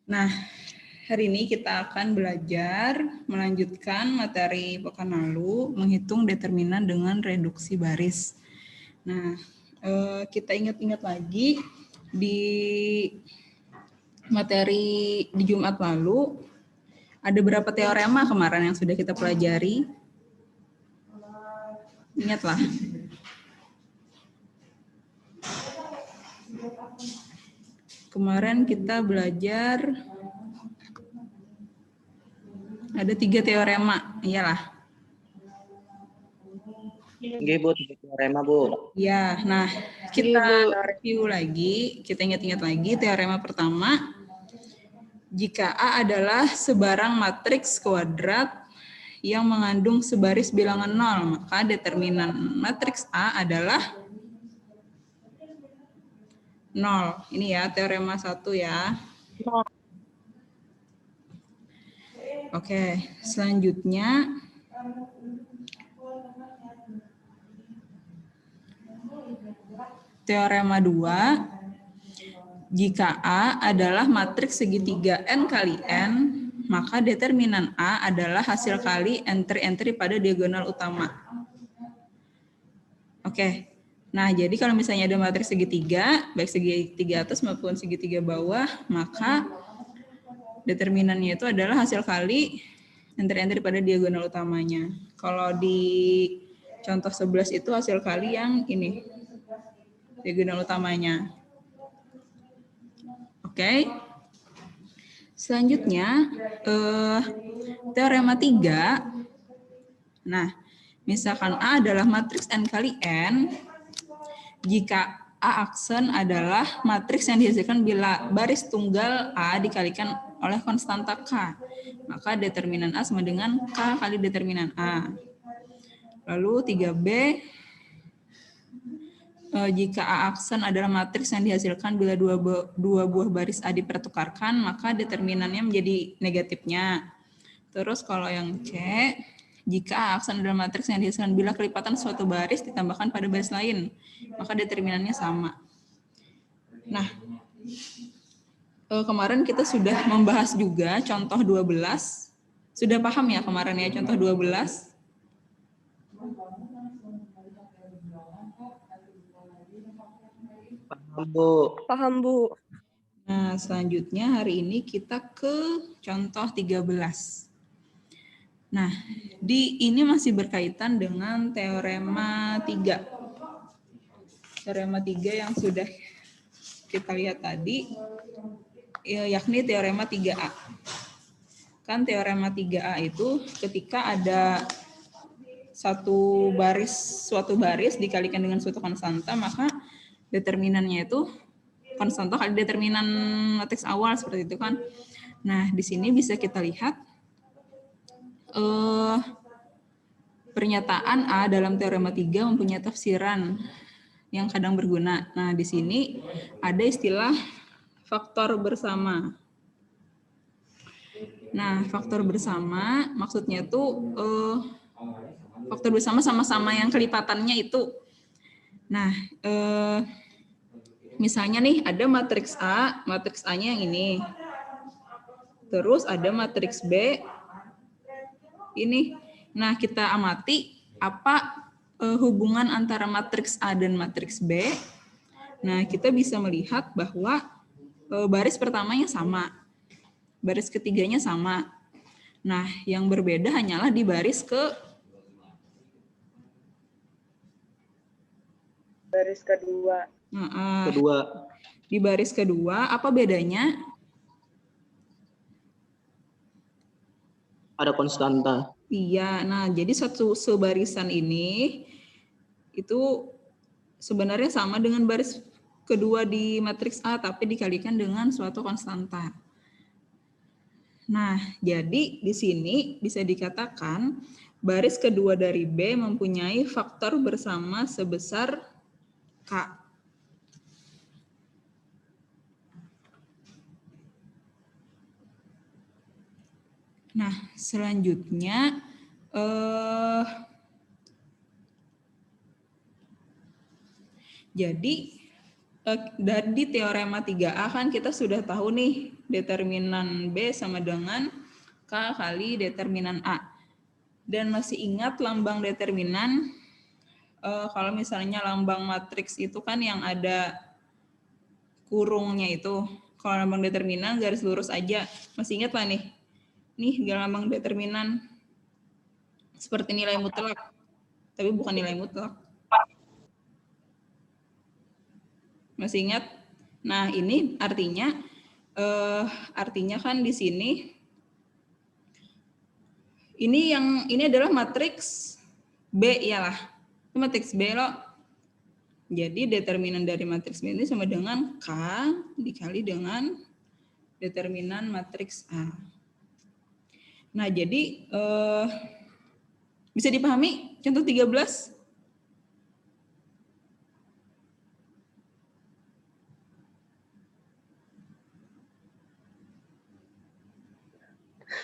Nah, hari ini kita akan belajar melanjutkan materi pekan lalu, menghitung determinan dengan reduksi baris. Nah, kita ingat-ingat lagi di materi di Jumat lalu, ada berapa teorema kemarin yang sudah kita pelajari? Ingatlah. Kemarin kita belajar ada 3 teorema, iyalah. Oke, Bu, teorema, Bu. Ya, nah kita review lagi, kita ingat-ingat lagi teorema pertama. Jika A adalah sebarang matriks kuadrat yang mengandung sebaris bilangan 0, maka determinan matriks A adalah 0. Ini ya, teorema 1 ya. Oke, selanjutnya teorema 2. Jika A adalah matriks segitiga N kali N, maka determinan A adalah hasil kali entry-entry pada diagonal utama. Oke, nah jadi kalau misalnya ada matriks segitiga, baik segitiga atas maupun segitiga bawah, maka determinannya itu adalah hasil kali entry-entry pada diagonal utamanya. Kalau di contoh 11 itu hasil kali yang ini, diagonal utamanya. Oke. Selanjutnya, teorema 3. Nah, misalkan A adalah matriks N kali N, jika A aksen adalah matriks yang dihasilkan bila baris tunggal A dikalikan oleh konstanta K, maka determinan A sama dengan K kali determinan A. Lalu 3B, jika A aksen adalah matriks yang dihasilkan bila dua buah baris A dipertukarkan, maka determinannya menjadi negatifnya. Terus kalau yang C, jika A aksen adalah matriks yang dihasilkan bila kelipatan suatu baris ditambahkan pada baris lain, maka determinannya sama. Nah, kemarin kita sudah membahas juga contoh 12. Sudah paham ya kemarin ya contoh 12? Paham, Bu. Paham, Bu. Nah, selanjutnya hari ini kita ke contoh 13. Nah, ini masih berkaitan dengan teorema 3. Teorema 3 yang sudah kita lihat tadi, yakni teorema 3A. Kan teorema 3A itu ketika ada suatu baris dikalikan dengan suatu konstanta, maka determinannya itu konstanta kali determinan matriks awal, seperti itu kan. Nah, di sini bisa kita lihat pernyataan A dalam teorema 3 mempunyai tafsiran yang kadang berguna. Nah, di sini ada istilah faktor bersama. Nah, faktor bersama maksudnya tuh faktor bersama sama-sama yang kelipatannya itu. Nah, misalnya nih ada matriks A-nya yang ini. Terus ada matriks B ini. Nah, kita amati apa hubungan antara matriks A dan matriks B. Nah, kita bisa melihat bahwa baris pertamanya sama, baris ketiganya sama. Nah, yang berbeda hanyalah di baris kedua. Di baris kedua, apa bedanya? Ada konstanta. Iya, nah jadi satu sebarisan ini itu sebenarnya sama dengan baris kedua di matriks A, tapi dikalikan dengan suatu konstanta. Nah, jadi di sini bisa dikatakan baris kedua dari B mempunyai faktor bersama sebesar K. Nah, selanjutnya jadi dari teorema 3A kan kita sudah tahu nih determinan B sama dengan K kali determinan A. Dan masih ingat lambang determinan, kalau misalnya lambang matriks itu kan yang ada kurungnya itu. Kalau lambang determinan garis lurus aja. Masih ingat lah nih. Nih lambang determinan seperti nilai mutlak. Tapi bukan nilai mutlak. Masih ingat? Nah, ini artinya kan di sini ini adalah matriks B iyalah. Matriks B loh. Jadi determinan dari matriks B ini sama dengan K dikali dengan determinan matriks A. Nah, jadi bisa dipahami contoh 13?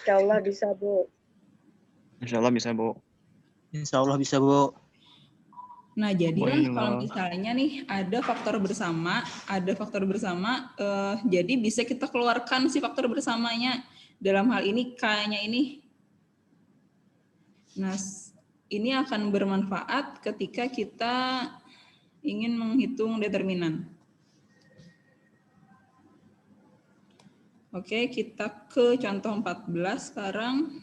Insya Allah bisa, Bu. Insya Allah bisa, Bu. Insya Allah bisa, Bu. Nah, jadilah Boleh, kalau Bu. misalnya nih ada faktor bersama, jadi bisa kita keluarkan si faktor bersamanya. Dalam hal ini K-nya ini. Nah, ini akan bermanfaat ketika kita ingin menghitung determinan. Oke, kita ke contoh 14 sekarang.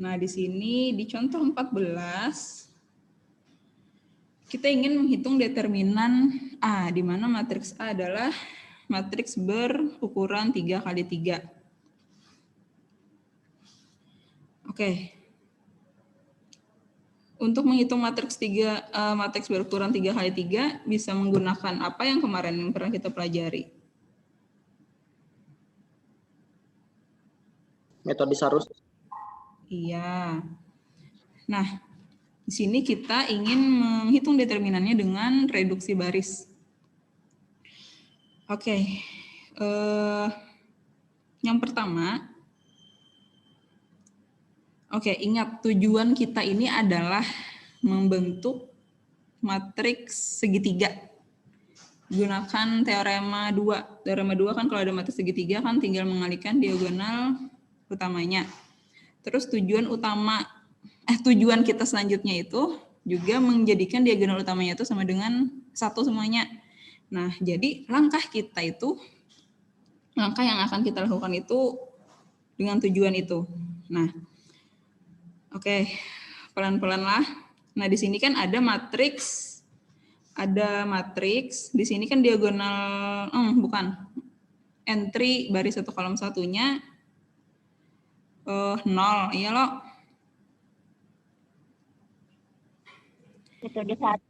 Nah, di sini di contoh 14 kita ingin menghitung determinan A, di mana matriks A adalah matriks berukuran 3 kali 3. Oke. Untuk menghitung matriks berukuran 3 kali 3 bisa menggunakan apa yang kemarin yang pernah kita pelajari? Metode Sarus. Iya. Nah, di sini kita ingin menghitung determinannya dengan reduksi baris. Oke. Yang pertama, ingat tujuan kita ini adalah membentuk matriks segitiga. Gunakan teorema 2. Teorema 2 kan kalau ada matriks segitiga kan tinggal mengalihkan diagonal utamanya. Terus tujuan kita selanjutnya itu juga menjadikan diagonal utamanya itu sama dengan 1 semuanya. Nah, jadi langkah yang akan kita lakukan itu dengan tujuan itu. Nah, oke, pelan-pelan lah. Nah, di sini kan ada matriks, di sini kan diagonal, entry baris 1 kolom 1-nya 0, iya loh. Metode 1.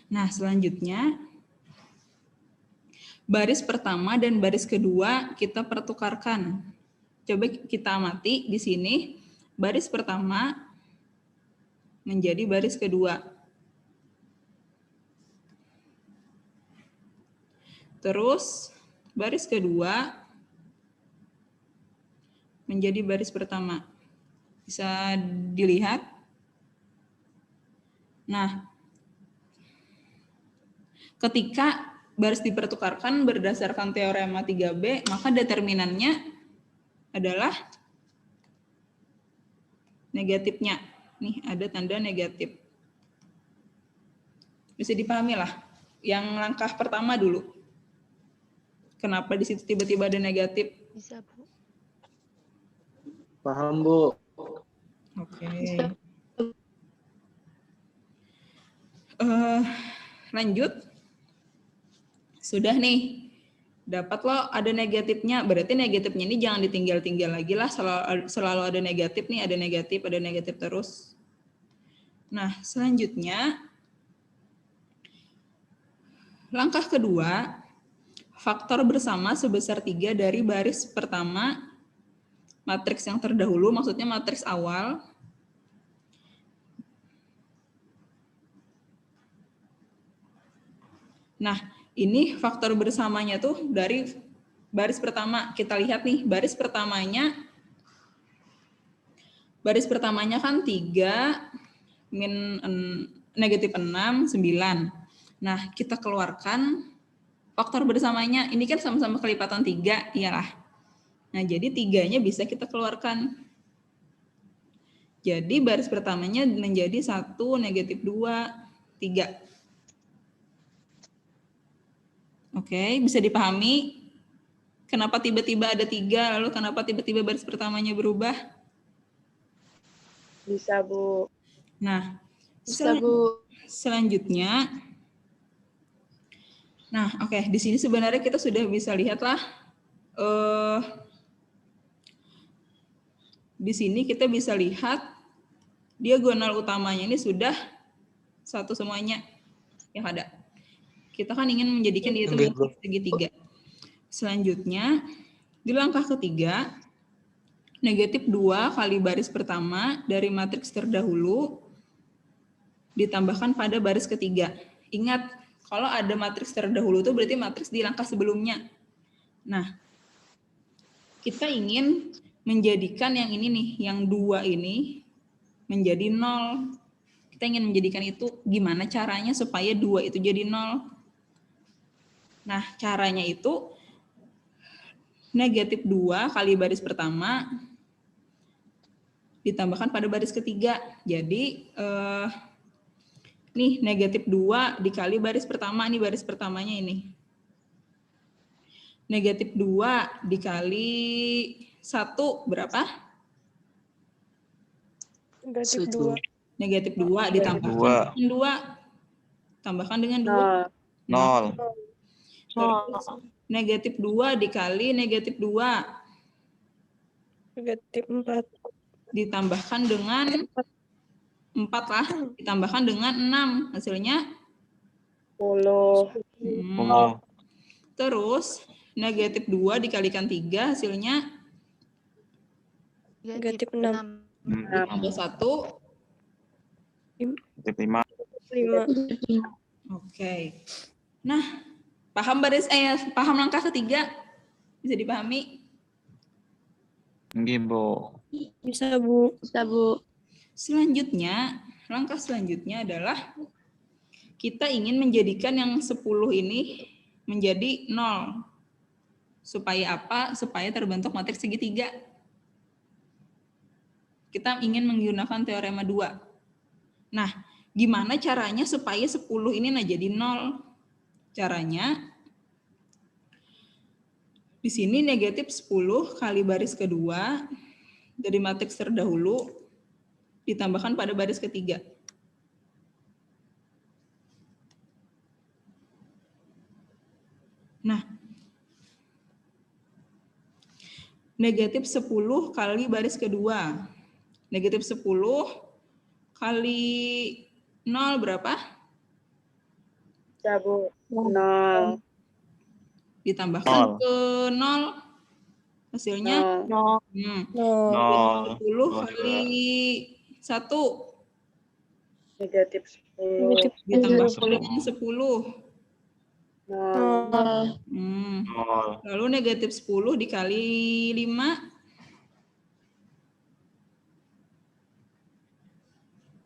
Nah, selanjutnya baris pertama dan baris kedua kita pertukarkan. Coba kita amati di sini, baris pertama menjadi baris kedua. Terus baris kedua menjadi baris pertama. Bisa dilihat. Nah, ketika baris dipertukarkan berdasarkan teorema 3B, maka determinannya adalah negatifnya. Nih, ada tanda negatif. Bisa dipahami lah. Yang langkah pertama dulu. Kenapa di situ tiba-tiba ada negatif? Bisa, Bu. Paham, Bu. Oke. Lanjut. Sudah nih. Dapat loh ada negatifnya. Berarti negatifnya ini jangan ditinggal-tinggal lagi lah. Selalu ada negatif nih. Ada negatif terus. Nah, selanjutnya. Langkah kedua. Faktor bersama sebesar 3 dari baris pertama. Matriks yang terdahulu, maksudnya matriks awal. Nah, ini faktor bersamanya tuh dari baris pertama. Kita lihat nih, baris pertamanya kan 3 min negatif 6, 9. Nah, kita keluarkan faktor bersamanya. Ini kan sama-sama kelipatan 3, iyalah. Nah, jadi 3-nya bisa kita keluarkan. Jadi baris pertamanya menjadi 1, negatif 2, 3. Oke, bisa dipahami kenapa tiba-tiba ada 3, lalu kenapa tiba-tiba baris pertamanya berubah? Bisa, Bu. Nah, Bisa, Bu. selanjutnya, nah oke, di sini sebenarnya kita sudah bisa lihatlah, di sini kita bisa lihat diagonal utamanya ini sudah satu semuanya yang ada. Kita kan ingin menjadikan dia itu matriks segitiga. Selanjutnya, di langkah ketiga, negatif 2 kali baris pertama dari matriks terdahulu ditambahkan pada baris ketiga. Ingat, kalau ada matriks terdahulu itu berarti matriks di langkah sebelumnya. Nah, kita ingin menjadikan yang ini nih, yang 2 ini menjadi 0. Kita ingin menjadikan itu gimana caranya supaya 2 itu jadi 0. Nah, caranya itu negatif 2 kali baris pertama ditambahkan pada baris ketiga. Jadi, nih negatif 2 dikali baris pertama, ini baris pertamanya ini. Negatif 2 dikali 1 berapa? Negatif 2. Negatif 2 ditambahkan dengan 2. Tambahkan dengan 2. 0. Terus negatif 2 dikali negatif 2. Negatif 4. Ditambahkan dengan 4 lah. Ditambahkan dengan 6. Hasilnya 10. 10. Terus negatif 2 dikalikan 3 hasilnya Negatif 6. ditambah 1. Negatif 5. 5. Oke. Nah, paham langkah ketiga? Bisa dipahami? Nggih, Bu. Bisa, Bu. Bisa, Bu. Selanjutnya, langkah selanjutnya adalah kita ingin menjadikan yang 10 ini menjadi 0. Supaya apa? Supaya terbentuk matriks segitiga. Kita ingin menggunakan teorema 2. Nah, gimana caranya supaya 10 ini jadi 0? Caranya, di sini negatif 10 kali baris kedua dari matriks terdahulu ditambahkan pada baris ketiga. Nah, negatif 10 kali baris kedua. Negatif 10 kali 0 berapa? Bisa, Bu. 0. Ditambahkan 0. ke 0. Hasilnya 0. 10 kali 1. Negatif 10. Ditambahkan dengan 10. 0. 0. Lalu negatif 10 dikali 5.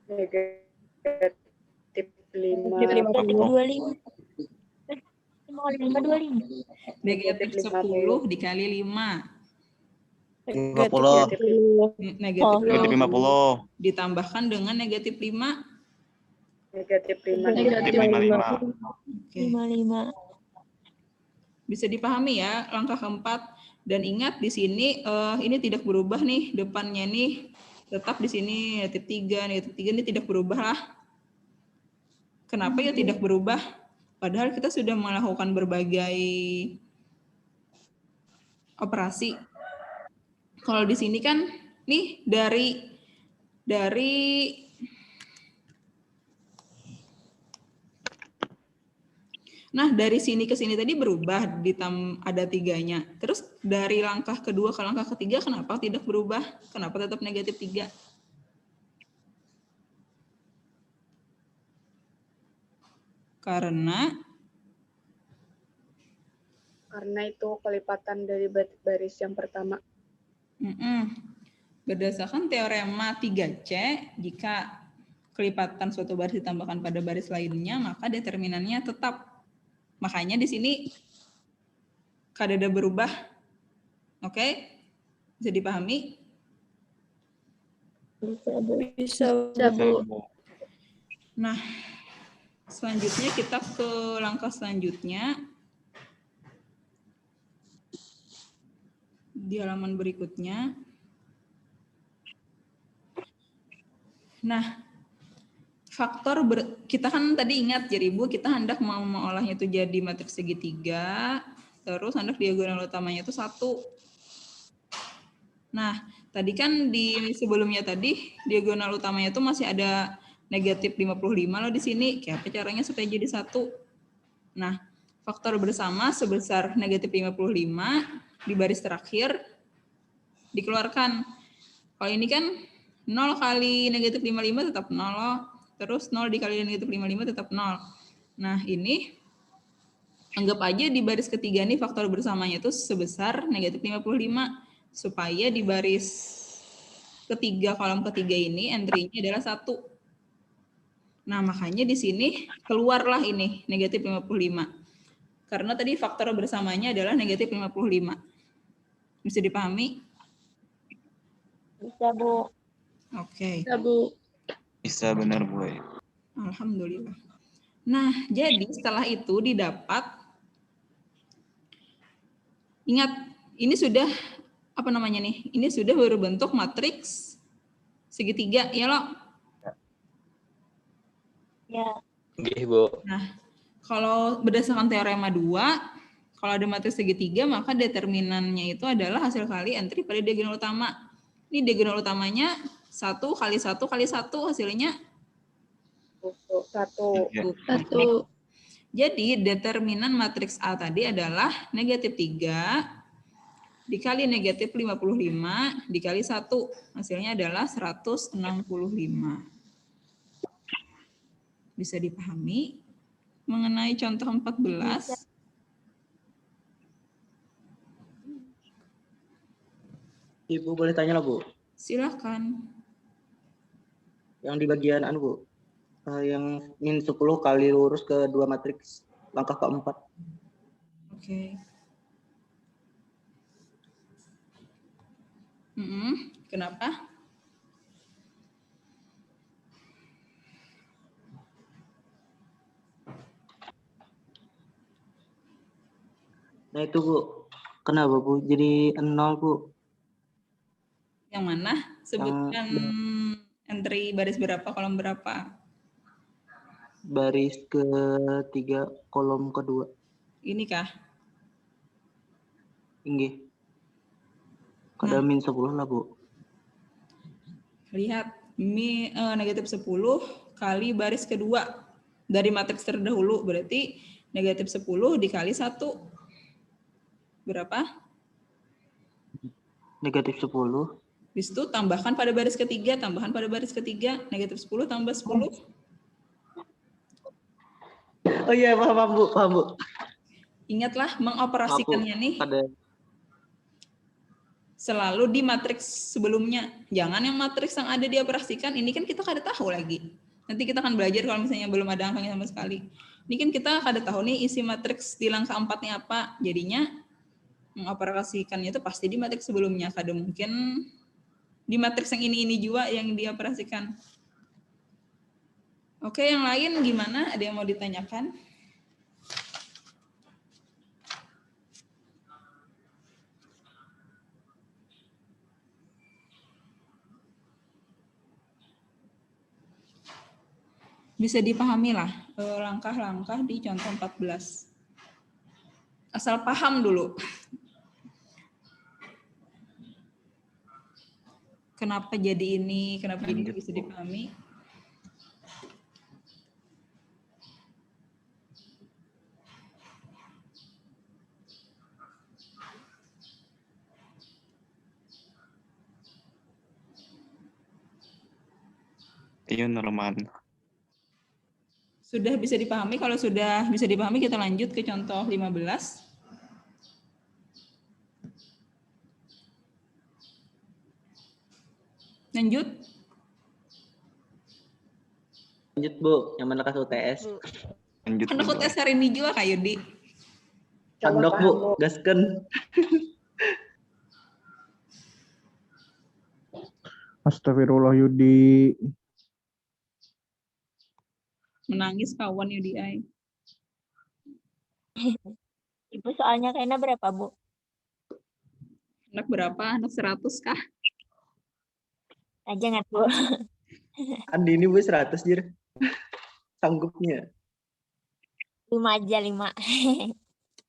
Negatif 5. 25. Negatif 10 dikali 5. Negatif 10. Negatif Negatif 50. ditambahkan dengan negatif 5. Negatif 5. Negatif 55. Oke. 55. Bisa dipahami ya langkah keempat. Dan ingat di sini ini tidak berubah nih, depannya nih tetap di sini negatif 3 ini tidak berubah lah. Kenapa ya tidak berubah? Padahal kita sudah melakukan berbagai operasi. Kalau di sini kan nih dari sini ke sini tadi berubah, ada 3-nya. Terus dari langkah kedua ke langkah ketiga kenapa tidak berubah? Kenapa tetap negatif 3? Karena itu kelipatan dari baris yang pertama. berdasarkan teorema 3C, jika kelipatan suatu baris ditambahkan pada baris lainnya, maka determinannya tetap. Makanya di sini kadada berubah. Oke? Bisa dipahami? Bisa, Bu. Bisa, Bisa, Bu. Bu. Nah, selanjutnya kita ke langkah selanjutnya. Di halaman berikutnya. Nah, kita kan tadi ingat jadi Bu, kita hendak mau mengolahnya itu jadi matriks segitiga, terus hendak diagonal utamanya itu 1. Nah, tadi kan di sebelumnya tadi diagonal utamanya itu masih ada negatif 55 loh di sini. Kayak apa caranya supaya jadi 1? Nah, faktor bersama sebesar negatif 55 di baris terakhir dikeluarkan. Kalau ini kan 0 kali negatif 55 tetap 0 loh. Terus 0 dikali negatif 55 tetap 0. Nah, ini anggap aja di baris ketiga nih faktor bersamanya itu sebesar negatif 55. Supaya di baris ketiga, kolom ketiga ini entry-nya adalah 1. Nah, makanya di sini keluarlah ini negatif 55. Karena tadi faktor bersamanya adalah negatif 55. Bisa dipahami? Bisa, Bu. Oke. Bisa, Bu. Bisa benar, Bu. Alhamdulillah. Nah, jadi setelah itu didapat, ingat, ini sudah, apa namanya nih, ini sudah berbentuk matriks segitiga, ya loh? Ya. Nggih, Bu. Nah, kalau berdasarkan teorema 2, kalau ada matriks segitiga, maka determinannya itu adalah hasil kali entry pada diagonal utama. Ini diagonal utamanya 1 kali 1 kali 1, hasilnya 1. Ya. 1. Jadi determinan matriks A tadi adalah negatif 3 dikali negatif 55 dikali 1. Hasilnya adalah 165. Bisa dipahami mengenai contoh 14? Ibu boleh tanya lah, Bu. Silakan. Yang di bagian Bu. Yang min 10 kali lurus ke 2 matriks. Langkah keempat. Oke. Kenapa? Nah itu Bu. Kenapa Bu? Jadi 0 Bu. Yang mana? Sebutkan entry baris berapa, kolom berapa? Baris ke-3, kolom kedua. Ini kah? Inggih. Kada min 10 lah Bu. Lihat, negatif 10 kali baris kedua dari matriks terdahulu, berarti negatif 10 dikali 1. Berapa? Negatif 10. Habis itu tambahkan pada baris ketiga, negatif 10 tambah 10. Oh iya, paham Bu. Ingatlah mengoperasikannya nih selalu di matriks sebelumnya. Jangan yang matriks yang ada dioperasikan, ini kan kita kada tahu lagi. Nanti kita akan belajar kalau misalnya belum ada angkanya sama sekali. Ini kan kita kada tahu nih isi matriks di langkah 4-nya apa. Jadinya mengoperasikannya itu pasti di matriks sebelumnya. Kada mungkin di matriks yang ini juga yang dioperasikan. Oke, yang lain gimana? Ada yang mau ditanyakan? Bisa dipahami lah langkah-langkah di contoh 14. Asal paham dulu. Kenapa jadi ini, kenapa jadi ini, bisa dipahami. Iya, Norman. Sudah bisa dipahami? Kalau sudah bisa dipahami, kita lanjut ke contoh 15. Lanjut. Lanjut Bu, yang mana kas UTS? Bu. Lanjut Anak Bu. UTS hari ini juga Kak Yudi. Sandok paham, Bu, Bu. gasken. Astagfirullah Yudi. Menangis kawan Yudi ay. Ibu soalnya kayaknya berapa, Bu? Anak berapa? Anak 100 kah? Jangan, Bu. Andi ini Bu 100 jir. Sanggupnya. 5 aja, 5.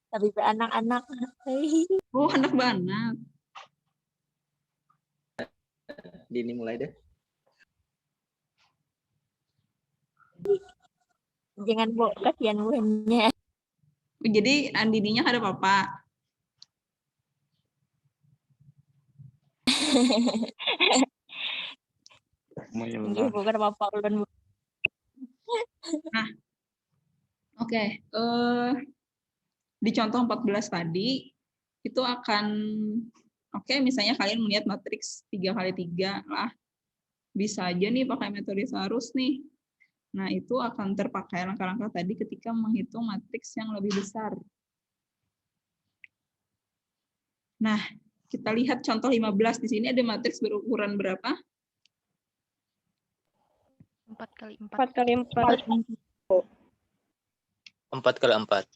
Tapi beranak-anak. Oh, anak banget. Dini mulai deh. Jangan, Bu. Kasihan buahnya. Oh, jadi Andininya ada papa. Nggih, Bu. Kan apa ulun, Bu. Nah, oke. Di contoh 14 tadi, itu akan, oke, misalnya kalian melihat matriks 3x3 lah. Bisa aja nih pakai metode Sarus nih. Nah, itu akan terpakai langkah-langkah tadi ketika menghitung matriks yang lebih besar. Nah, kita lihat contoh 15. Di sini ada matriks berukuran berapa? 4x4. 4x4. 4x4.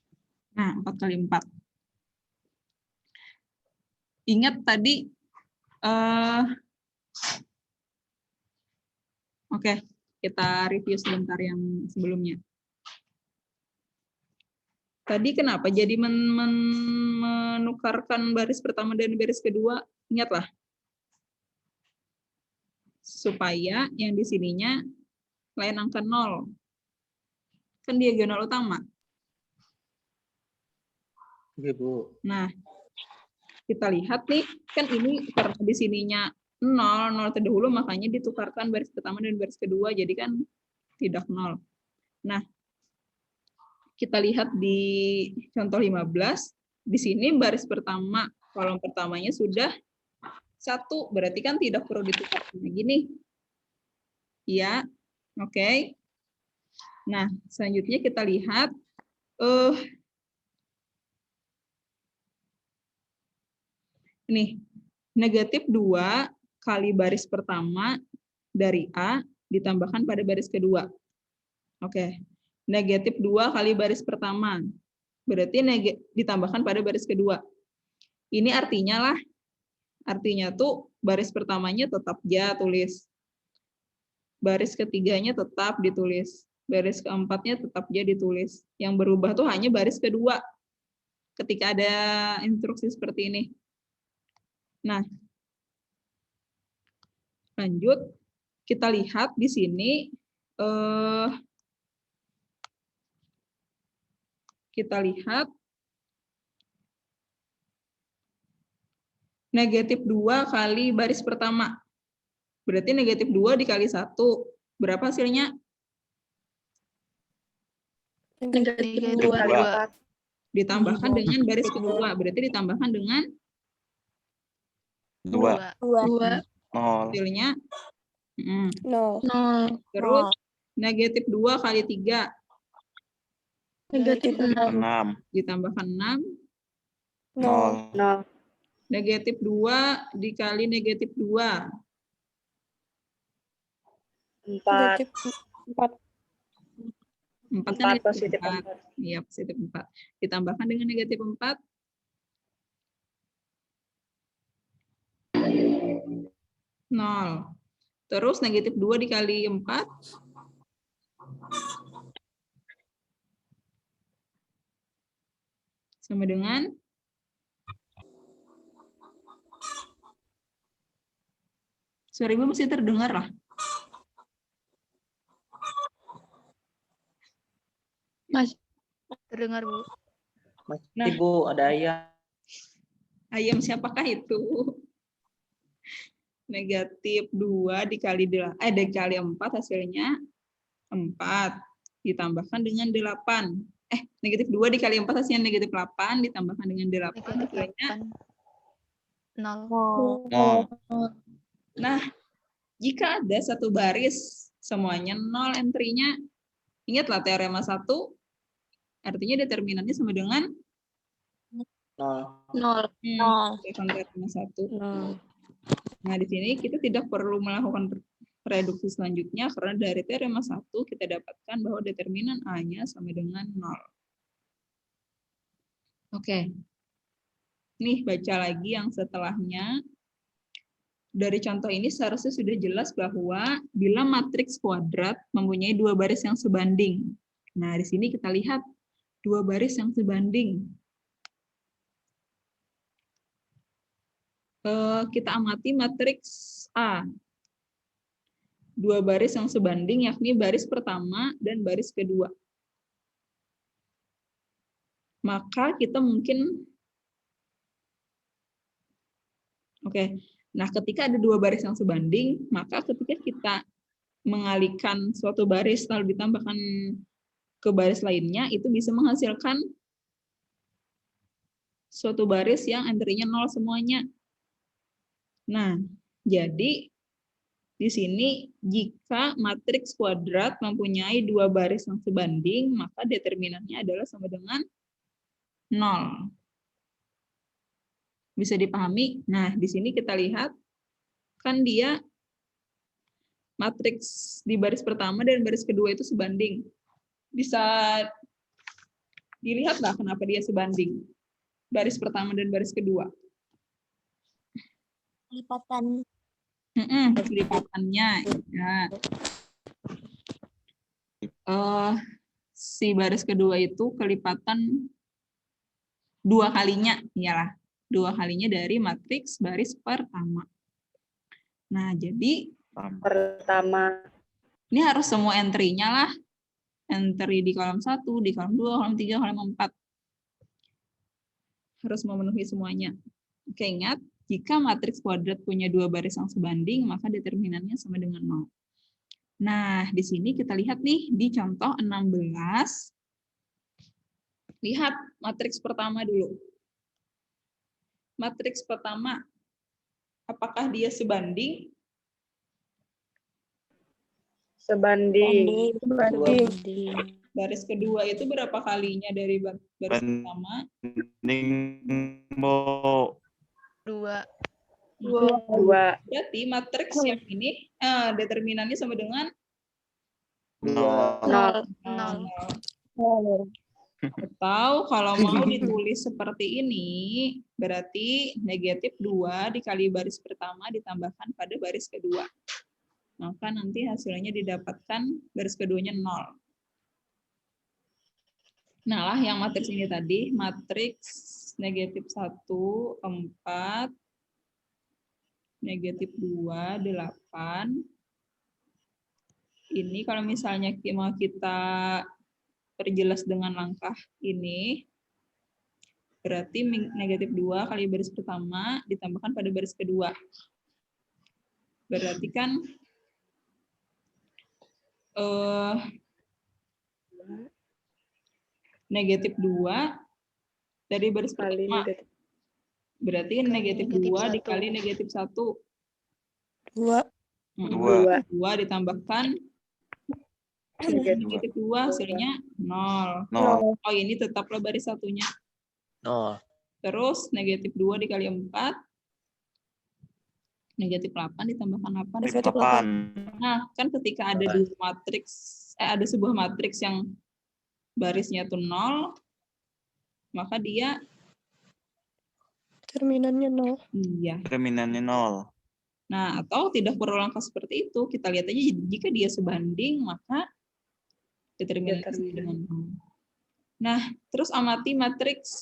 Nah, 4x4. Ingat tadi, oke, kita review sebentar yang sebelumnya. Tadi kenapa jadi menukarkan baris pertama dan baris kedua? Ingatlah. Supaya yang di sininya lain angka 0. Kan diagonal utama. Oke Bu. Nah, kita lihat nih, kan ini karena di sininya 0 terdahulu, makanya ditukarkan baris pertama dan baris kedua, jadi kan tidak 0. Nah, kita lihat di contoh 15, di sini baris pertama, kolom pertamanya sudah 1, berarti kan tidak perlu ditukarkan lagi nih. Ya, oke. Nah, selanjutnya kita lihat, nih, negatif 2 kali baris pertama dari A ditambahkan pada baris kedua. Oke. Negatif 2 kali baris pertama. Berarti ditambahkan pada baris kedua. Ini artinya lah, artinya tuh baris pertamanya tetap ja tulis. Baris ketiganya tetap ditulis. Baris keempatnya tetap ja ditulis. Yang berubah tuh hanya baris kedua. Ketika ada instruksi seperti ini. Nah, lanjut. Kita lihat di sini, kita lihat negatif 2 kali baris pertama. Berarti negatif 2 dikali 1. Berapa hasilnya? Negatif 2 kali 4. Ditambahkan dengan baris kedua. Berarti ditambahkan dengan 2. 2. 0. hasilnya. 0. Terus negatif 2 kali 3. Negatif 6. 6. Ditambahkan 6. 0. 0. Negatif 2 dikali negatif 2. 4. 4 kan 4 negatif positif 4. 4. Iya, positif 4. Ditambahkan dengan negatif 4. 0. Terus negatif 2 dikali 4. Sama dengan suara Ibu masih terdengar lah. Mas, Terdengar, Bu. Masih Nah. Bu, ada ayam. Ayam siapakah itu? Negatif 2 dikali 4 hasilnya 4. Ditambahkan dengan 8. Negatif 2 dikali 4 hasilnya negatif 8. Ditambahkan dengan 8 hasilnya 0. 0. Nah, jika ada satu baris semuanya 0 entry-nya. Ingatlah teorema 1, artinya determinannya sama dengan 0. teorema 1. Nah, di sini kita tidak perlu melakukan reduksi selanjutnya karena dari teorema 1 kita dapatkan bahwa determinan A-nya sama dengan 0. Oke. Nih, baca lagi yang setelahnya. Dari contoh ini seharusnya sudah jelas bahwa bila matriks kuadrat mempunyai 2 baris yang sebanding. Nah, di sini kita lihat 2 baris yang sebanding. Kita amati matriks A. 2 baris yang sebanding, yakni baris pertama dan baris kedua. Maka kita mungkin, nah ketika ada 2 baris yang sebanding, maka ketika kita mengalihkan suatu baris lalu ditambahkan ke baris lainnya, itu bisa menghasilkan suatu baris yang entry-nya 0 semuanya. Nah, jadi di sini jika matriks kuadrat mempunyai 2 baris yang sebanding, maka determinannya adalah sama dengan 0. Bisa dipahami? Nah, di sini kita lihat kan dia matriks di baris pertama dan baris kedua itu sebanding. Bisa dilihatlah kenapa dia sebanding. Baris pertama dan baris kedua. Lipatan. Kelipatannya. Ya. Si baris kedua itu kelipatan 2 kalinya, iyalah. 2 kalinya dari matriks baris pertama. Nah, jadi Pertama. ini harus semua entry-nya lah. Entry di kolom 1, di kolom 2, kolom 3, kolom 4. Harus memenuhi semuanya. Oke, ingat, jika matriks kuadrat punya 2 baris yang sebanding, maka determinannya sama dengan 0. Nah, di sini kita lihat nih, di contoh 16. Lihat matriks pertama dulu. Matriks pertama, apakah dia sebanding? Sebanding. Baris kedua itu berapa kalinya dari baris pertama? Dua. Berarti matriks yang ini determinannya sama dengan 0. Atau kalau mau ditulis seperti ini, berarti negatif 2 dikali baris pertama ditambahkan pada baris kedua. Maka nanti hasilnya didapatkan baris keduanya 0. Nah lah yang matriks ini tadi, matriks negatif 1, 4, negatif 2, 8. Ini kalau misalnya mau kita perjelas dengan langkah ini, berarti negatif 2 kali baris pertama ditambahkan pada baris kedua. Berarti kan negatif 2 dari baris pertama. Berarti negatif 2 dikali negatif 1. 2 ditambahkan negatif 2 hasilnya 0. Oh, ini tetaplah baris satunya. 0. Terus negatif 2 dikali 4. Negatif 8 ditambahkan apa? Negatif 8. Nah, kan ketika ada dua matriks, ada sebuah matriks yang barisnya tuh 0, maka dia determinannya 0. Iya. Determinannya 0. Nah, atau tidak perlu langkah seperti itu. Kita lihat aja jika dia sebanding, maka determinannya sama dengan 0. Nah, terus amati matriks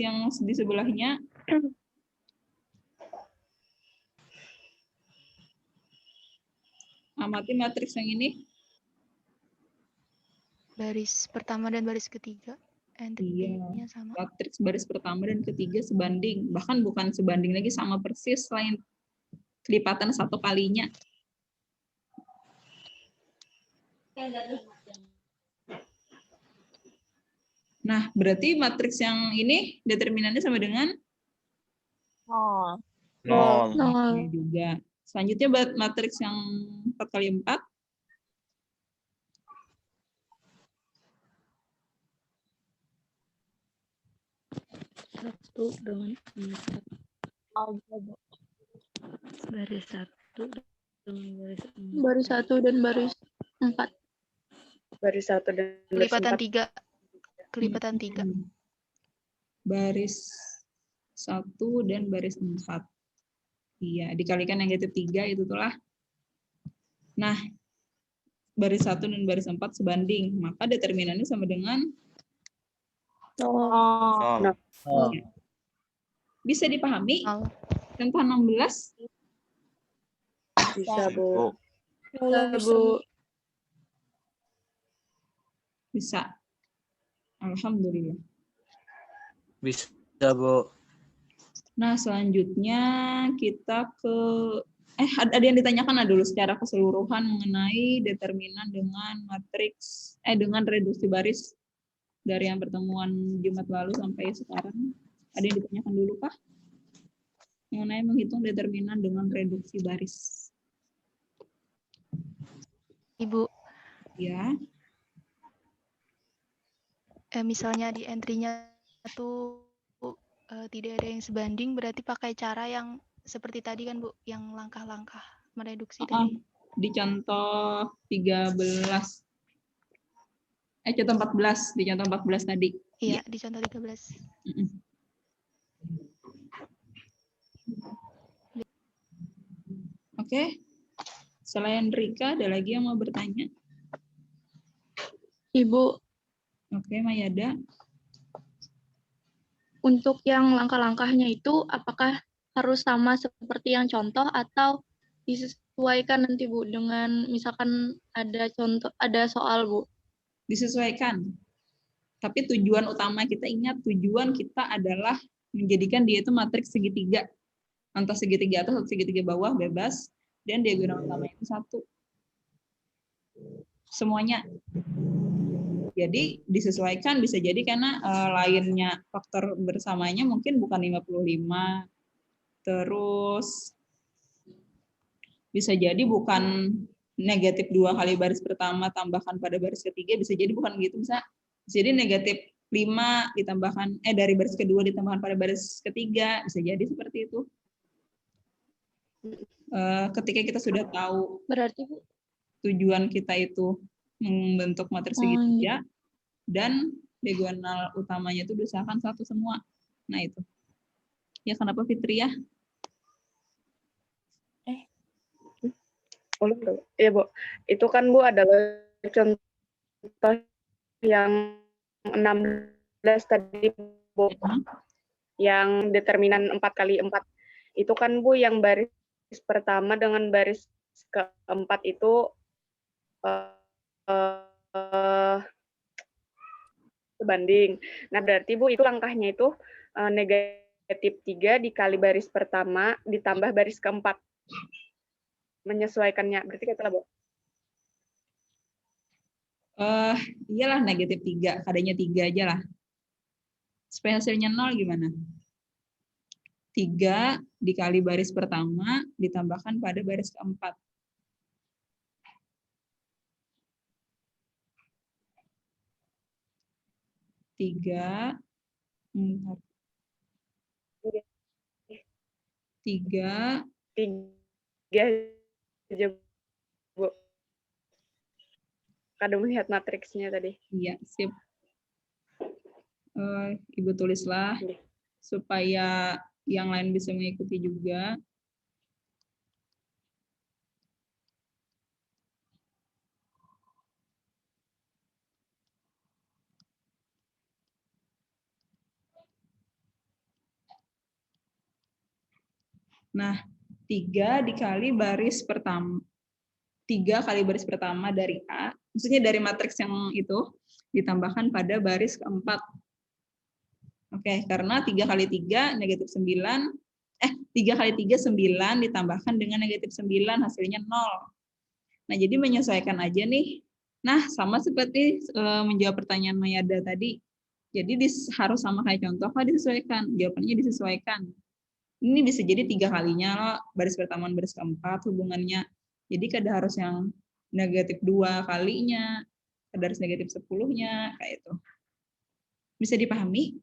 yang di sebelahnya. Amati matriks yang ini. Baris pertama dan baris ketiga. Entry-nya sama. Matriks baris pertama dan ketiga sebanding. Bahkan bukan sebanding lagi, sama persis selain kelipatan 1 kalinya. Nah, berarti matriks yang ini determinannya sama dengan 0. Ini juga. Selanjutnya matriks yang 4 kali 4. satu dengan baris satu dengan baris empat. Baris 1 dan baris 4. Baris 1 dan baris Kelipatan 4. 3. Kelipatan 3. Baris 1 dan baris 4. Iya, dikalikan negatif 3 itu itulah. Nah, baris 1 dan baris 4 sebanding, maka determinannya sama dengan Nol. Iya. Bisa dipahami? 0. Contoh 16. Bisa, Bu. Bisa, Bu. Bisa. Alhamdulillah. Bisa, Bu. Nah, selanjutnya kita ke ada yang ditanyakan dulu secara keseluruhan mengenai determinan dengan matriks dengan reduksi baris dari yang pertemuan Jumat lalu sampai sekarang. Ada yang ditanyakan dulu Pak? Mengenai menghitung determinan dengan reduksi baris. Ibu, Ya. misalnya di entry-nya tuh tidak ada yang sebanding, berarti pakai cara yang seperti tadi kan Bu, yang langkah-langkah mereduksi tadi. Di contoh 13. Contoh 14, di contoh 14 tadi. Iya, di contoh 13. Oke. Selain Rika, ada lagi yang mau bertanya? Ibu, Oke, Mayada. untuk yang langkah-langkahnya itu apakah harus sama seperti yang contoh atau disesuaikan nanti Bu dengan misalkan ada soal Bu? Disesuaikan. Tapi tujuan utama kita ingat, tujuan kita adalah menjadikan dia itu matriks segitiga. Entah segitiga atas atau segitiga bawah bebas, dan diagonal utama itu 1. Semuanya. Jadi disesuaikan bisa jadi karena lainnya faktor bersamanya mungkin bukan 55, terus bisa jadi bukan negatif 2 kali baris pertama tambahkan pada baris ketiga, bisa jadi bukan gitu, bisa jadi negatif 5 ditambahkan dari baris kedua ditambahkan pada baris ketiga, bisa jadi seperti itu. Ketika kita sudah tahu berarti Bu, tujuan kita itu membentuk matriks segitiga dan diagonal utamanya itu diusahakan 1 semua. Nah itu. Ya kenapa Fitriah? Iya Bu, itu kan Bu adalah contoh yang 16 tadi Bu, yang determinan 4 kali 4. Itu kan Bu yang baris pertama dengan baris keempat itu sebanding. Nah berarti Bu itu langkahnya itu negatif 3 dikali baris pertama ditambah baris keempat. Menyesuaikannya, berarti kata Bu? Iyalah negatif 3, kadanya 3 aja lah. Supaya hasilnya 0 gimana? 3 dikali baris pertama ditambahkan pada baris keempat. Tiga aja Bu. Kadang melihat matriksnya tadi. Iya, sip. Ibu tulislah supaya yang lain bisa mengikuti juga. Nah, 3 dikali baris pertama. 3 kali baris pertama dari A, maksudnya dari matriks yang itu, ditambahkan pada baris keempat. Oke, karena 3 kali 3 negatif 9, 3 kali 3 9 ditambahkan dengan negatif 9, hasilnya 0. Nah, jadi menyesuaikan aja nih. Nah, sama seperti menjawab pertanyaan Mayada tadi. Jadi harus sama kayak contoh, disesuaikan. Jawabannya disesuaikan. Ini bisa jadi 3 kalinya loh, baris pertama baris keempat hubungannya. Jadi kada harus yang negatif 2 kalinya, kada harus negatif 10-nya, kayak itu. Bisa dipahami?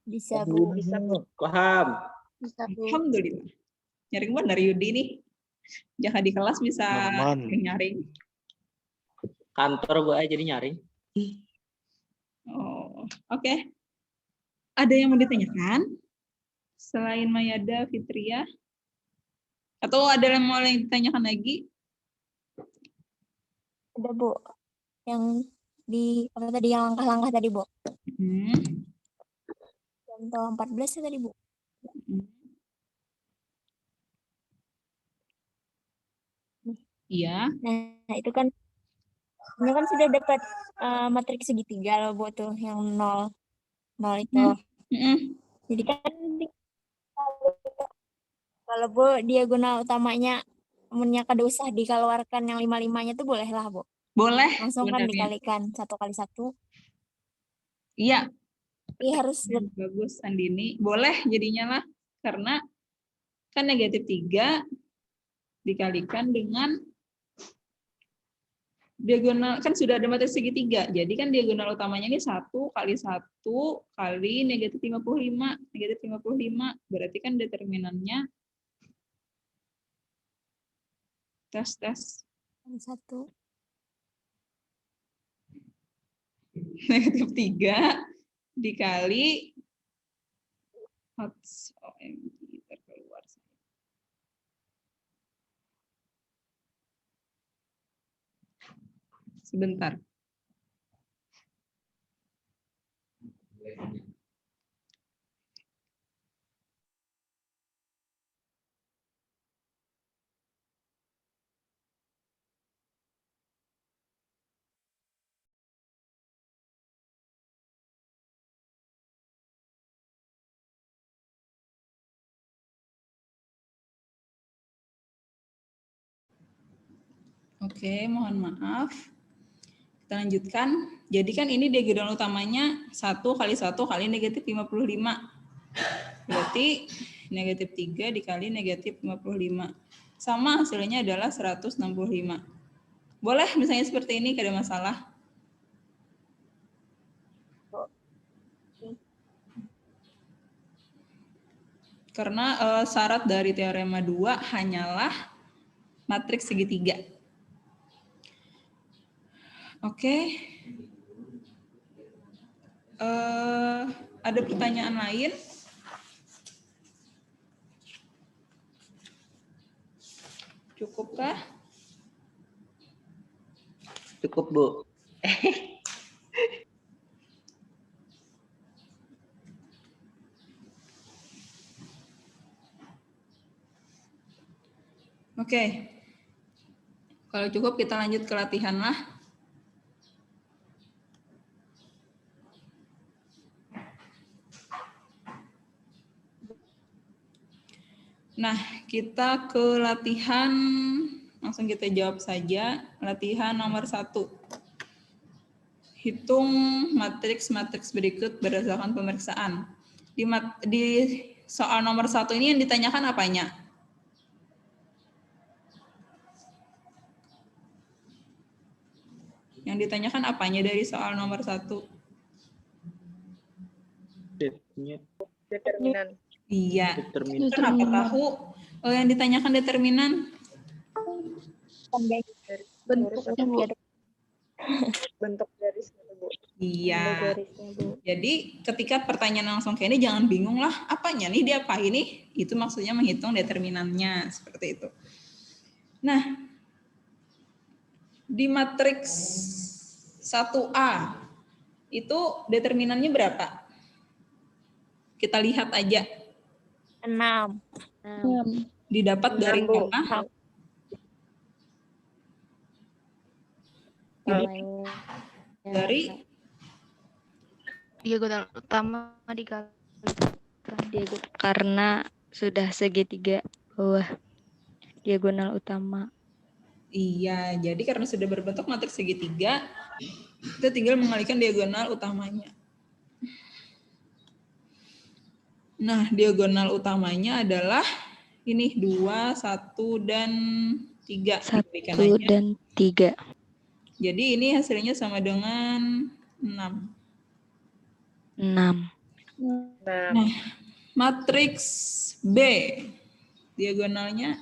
Bisa, Bu. Bisa, Bu. Paham. Bisa, Bu. Alhamdulillah. Nyaring benar Yudi nih. Jangan di kelas bisa Aman. nyaring. Kantor gue aja jadi nyaring. Oh, oke. Ada yang mau ditanyakan? Selain Mayada, Fitria? Atau ada yang mau ditanyakan lagi? Ada, Bu. Yang di apa tadi yang langkah-langkah tadi, Bu? Contoh 14 ya tadi, Bu. Iya. Nah, itu kan ini kan sudah dapat matriks segitiga loh, Bu, tuh yang 0 itu. Jadi kan kalau Bu diagonal utamanya amunnya kada usah dikeluarkan yang 5-5-nya tuh boleh lah, Bu. Boleh. Langsung kan sebenarnya. dikalikan 1 kali 1. Iya. Iya harus Bagus Andini. Boleh jadinya lah. Karena kan negatif 3 dikalikan dengan diagonal, kan sudah ada matriks segitiga. Jadi kan diagonal utamanya ini 1 kali 1 kali negatif 55. Negatif 55. Berarti kan determinannya tes. 1. Negatif 3 dikali OMG terkeluar. Sebentar. Oke, mohon maaf. Kita lanjutkan. Jadi kan ini diagonal utamanya 1 kali 1 kali negatif 55. Berarti negatif 3 dikali negatif 55. Sama hasilnya adalah 165. Boleh misalnya seperti ini, tidak ada masalah. Karena syarat dari teorema 2 hanyalah matriks segitiga. Oke. Ada pertanyaan lain? Cukupkah? Cukup, Bu. Oke. Kalau cukup kita lanjut ke latihan lah. Nah, kita ke latihan, langsung kita jawab saja. Latihan nomor 1. Hitung matriks-matriks berikut berdasarkan pemeriksaan. Di soal nomor 1 ini yang ditanyakan apanya? Yang ditanyakan apanya dari soal nomor 1? Determinan. Iya. Determinan. Kenapa tahu yang ditanyakan determinan? Bentuknya, Bu. Bentuk garisnya, Bu. Iya. Jadi ketika pertanyaan langsung kayak ini jangan bingung lah, apanya nih dia apa ini? Itu maksudnya menghitung determinannya seperti itu. Nah, di matriks 1A itu determinannya berapa? Kita lihat aja. 6. Didapat dari mana? Dari diagonal utama dikalikan karena sudah segitiga bawah diagonal utama. Iya, jadi karena sudah berbentuk matriks segitiga, kita tinggal mengalihkan diagonal utamanya. Nah, diagonal utamanya adalah ini 2, 1, dan 3. 1 dan 3. Jadi ini hasilnya sama dengan 6. 6. Nah, matriks B, diagonalnya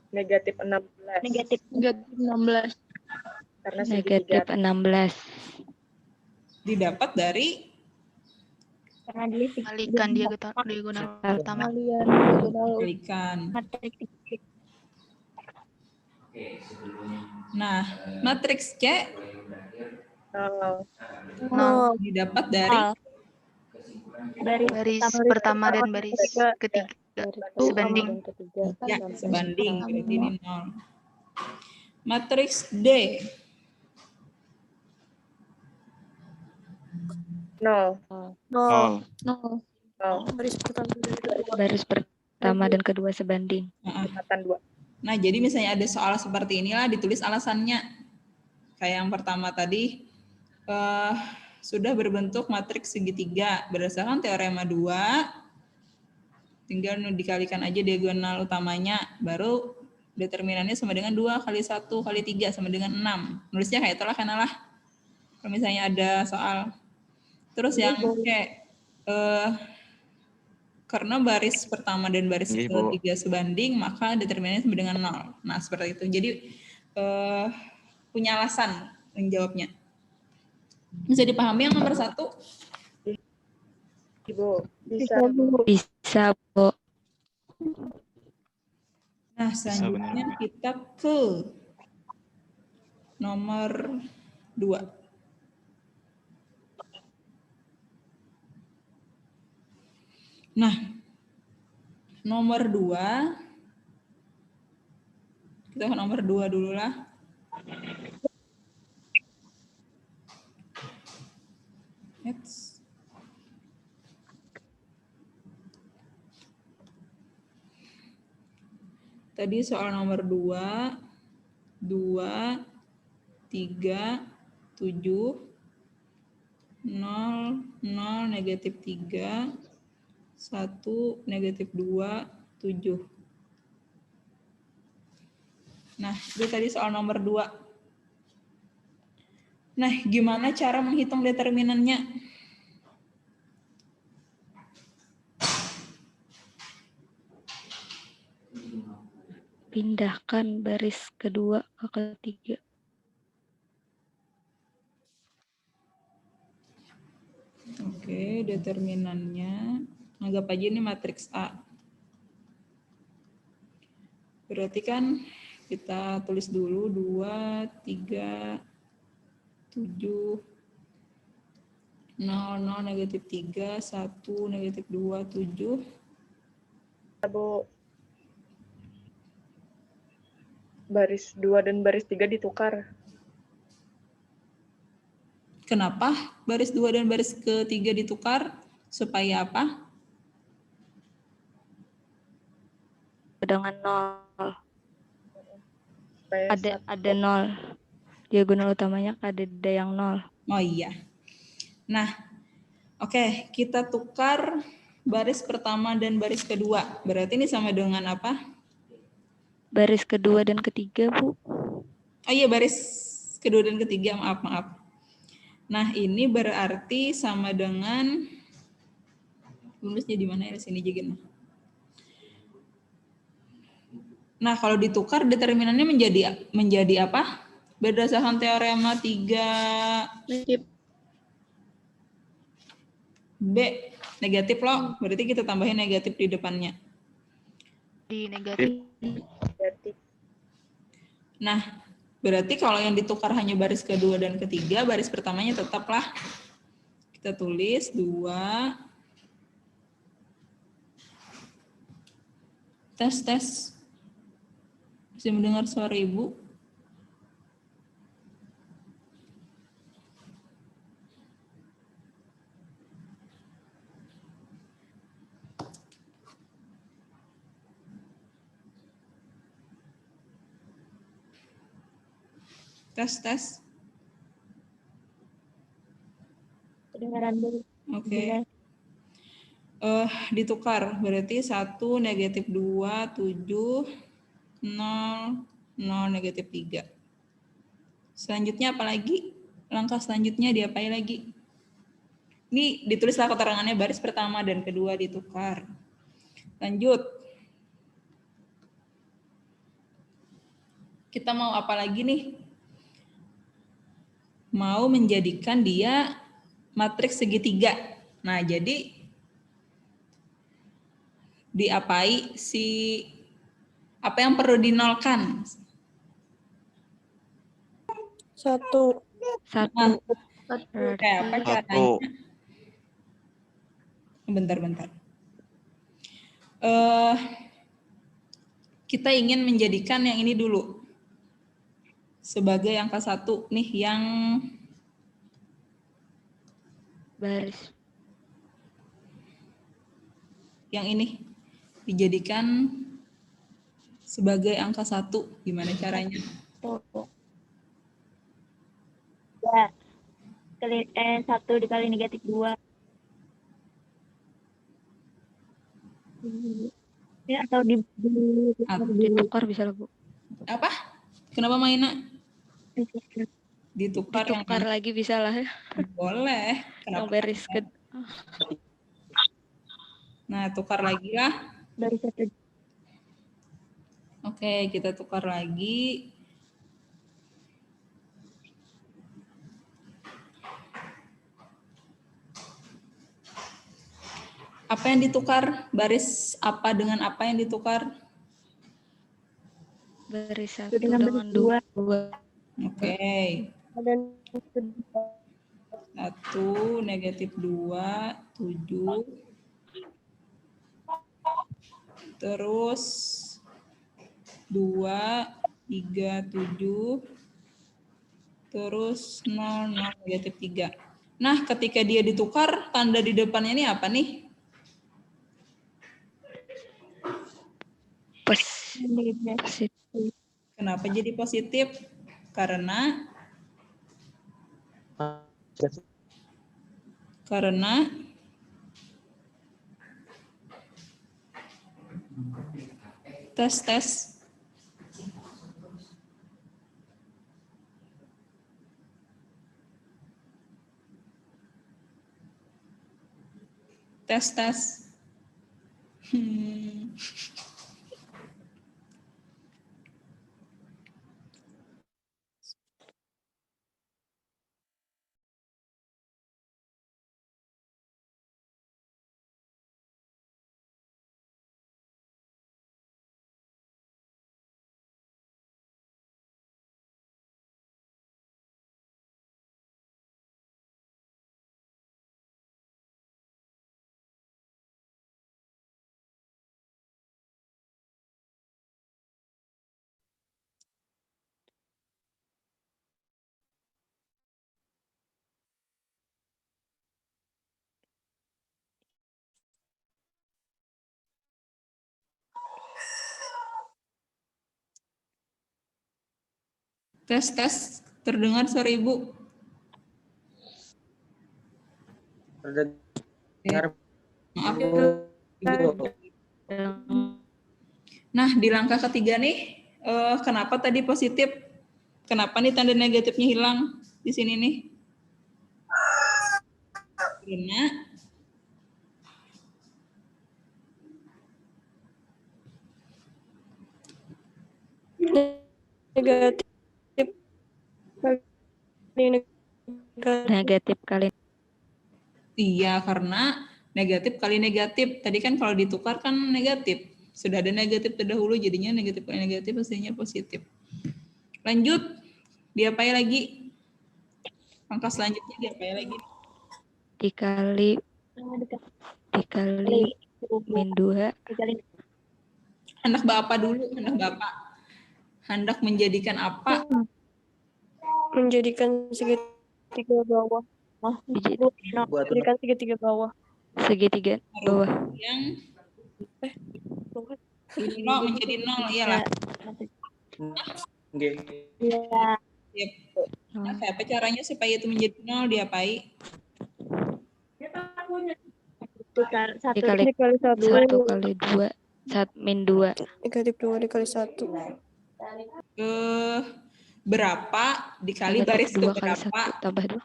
negatif 16. Negatif 16. Karena Negatif segitiga. 16. didapat dari karena dia Kalikan diagonal pertama. kalikan. matriks Nah, matriks C Nol. didapat dari Baris pertama dan baris ketiga. Sebanding. ya, sebanding, berarti ini 0. Matriks D Nol. Nol. Nol. Baris pertama dan kedua sebanding. Lipatan 2. Nah, jadi misalnya ada soal seperti inilah, ditulis alasannya. Kayak yang pertama tadi, sudah berbentuk matriks segitiga berdasarkan teorema 2, tinggal dikalikan aja diagonal utamanya, baru determinannya sama dengan 2 kali 1 kali 3 sama dengan 6. Nulisnya kayak itulah karena lah. Kalau misalnya ada soal. Terus yang kayak karena baris pertama dan baris ketiga sebanding, maka determinannya sama dengan 0. Nah, seperti itu. Jadi punya alasan menjawabnya. Bisa dipahami yang nomor 1? Ibu. Bisa, Bisa, Bu. Nah, selanjutnya kita ke nomor 2. Nah, nomor 2, kita ke nomor 2 dulu lah. Tadi soal nomor 2, 2, 3, 7, 0, 0, negatif 3, 1, negatif 2, 7. Nah, itu tadi soal nomor 2. Nah, gimana cara menghitung determinannya? Pindahkan baris kedua ke ketiga. Oke, determinannya anggap aja ini matriks A. Berarti kan kita tulis dulu 2, 3, 7, 0, 0, negatif 3, 1, negatif 2, 7. Bu. Baris 2 dan baris 3 ditukar. Kenapa baris 2 dan baris ketiga ditukar? Supaya apa? Dengan 0. Supaya Ada 0. Diagonal utamanya ada yang 0. Oh iya. Nah, oke, kita tukar baris pertama dan baris kedua. Berarti ini sama dengan apa? Baris kedua dan ketiga, Bu. Oh iya, baris kedua dan ketiga, maaf. Nah, ini berarti sama dengan, tulisnya di mana ya, di sini juga. Nah, kalau ditukar determinannya menjadi apa? Berdasarkan teorema 3 B, negatif loh. Berarti kita tambahin negatif di depannya. Di negatif. Nah, berarti kalau yang ditukar hanya baris kedua dan ketiga, baris pertamanya tetaplah. Kita tulis 2. Tes. Bisa mendengar suara Ibu? Tes. kedengaran dulu. Oke. Ditukar, berarti 1, negatif 2, 7, 0, 0, negatif 3. Selanjutnya apa lagi? Langkah selanjutnya diapain lagi? Ini ditulislah keterangannya baris pertama dan kedua ditukar. Lanjut. Kita mau apa lagi nih? Mau menjadikan dia matriks segitiga. Nah, jadi diapai apa yang perlu dinolkan? 1. Nah, kayak apa caranya? 1. Bentar. Kita ingin menjadikan yang ini dulu sebagai angka 1 nih, yang Baris. yang ini dijadikan sebagai angka 1. Gimana caranya? Ya. 1 dikali negatif 2. Ya, atau Ditukar bisa lah, Bu. Apa? Kenapa Maina? Ditukar yang Ditukar lagi bisa lah ya. boleh. Yang Kenapa? baris ke Nah, tukar lagi lah. dari 1. Oke, kita tukar lagi. Apa yang ditukar? Baris apa dengan apa yang ditukar? baris 1 dengan dengan baris 2. Oke. Dan 1, negatif 2, 7. Terus 2, 3, 7. Terus 0, 0, negatif 3. Nah, ketika dia ditukar, tanda di depannya ini apa nih? Positif. Kenapa jadi positif? Karena tes. Tes. Terdengar suara Ibu? Terdengar. Maaf ya. Nah, di langkah ketiga nih, kenapa tadi positif? Kenapa nih tanda negatifnya hilang di sini nih? Karena Negatif kali. iya, karena negatif kali negatif. Tadi kan kalau ditukar kan negatif. Sudah ada negatif terdahulu, jadinya negatif kali negatif hasilnya positif. Lanjut, diapain lagi? Angka selanjutnya diapain lagi? Dikali min 2. Hendak Bapak dulu, hendak menjadikan apa? menjadikan segitiga bawah. Menjadikan segitiga bawah. Segitiga bawah. Yang menjadi 0, iyalah. Iya. Nah, apa caranya supaya itu menjadi 0? Diapain? Dikali 1 kali 2. Min 2. Negatif 2 dikali 1. Berapa dikali Negatif baris itu 2 kali berapa? 1 tambah 2.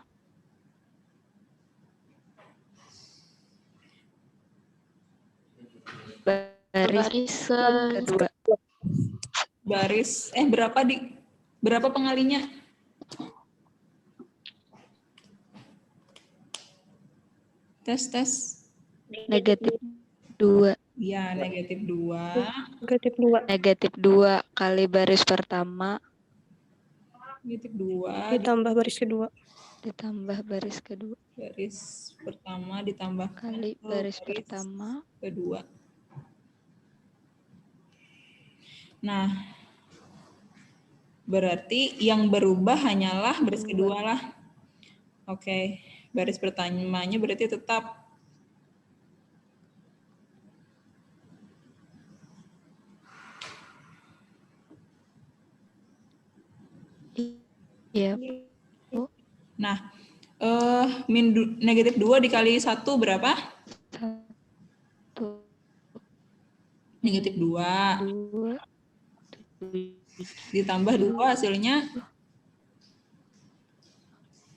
Baris kedua. Baris, berapa pengalinya? Tes. Negatif 2. Ya, negatif 2. Negatif 2 kali baris pertama Negatif 2 Ditambah baris kedua. ditambah baris kedua baris pertama ditambah kali baris pertama kedua. Nah, berarti yang berubah hanyalah baris kedua lah. Oke, baris pertamanya berarti tetap. Iya. Nah, negatif 2 dikali 1 berapa? 1. Negatif 2. 2. Ditambah 2 hasilnya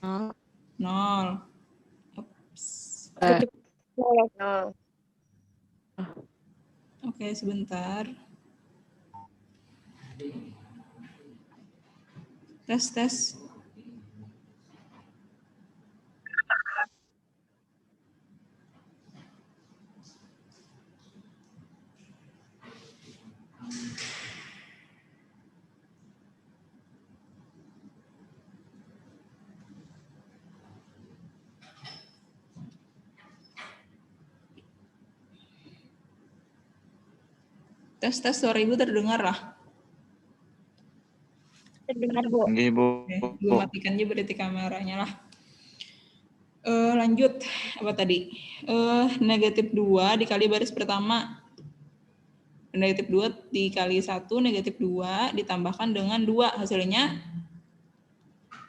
0. 0. Oke, sebentar. Tes. Tes, suara Ibu terdengar lah. Terdengar, Bu. Nggih, Bu. Ibu matikan aja berarti kameranya lah. Lanjut, apa tadi? Negatif 2 dikali baris pertama. Negatif 2 dikali 1, negatif 2 ditambahkan dengan 2. Hasilnya?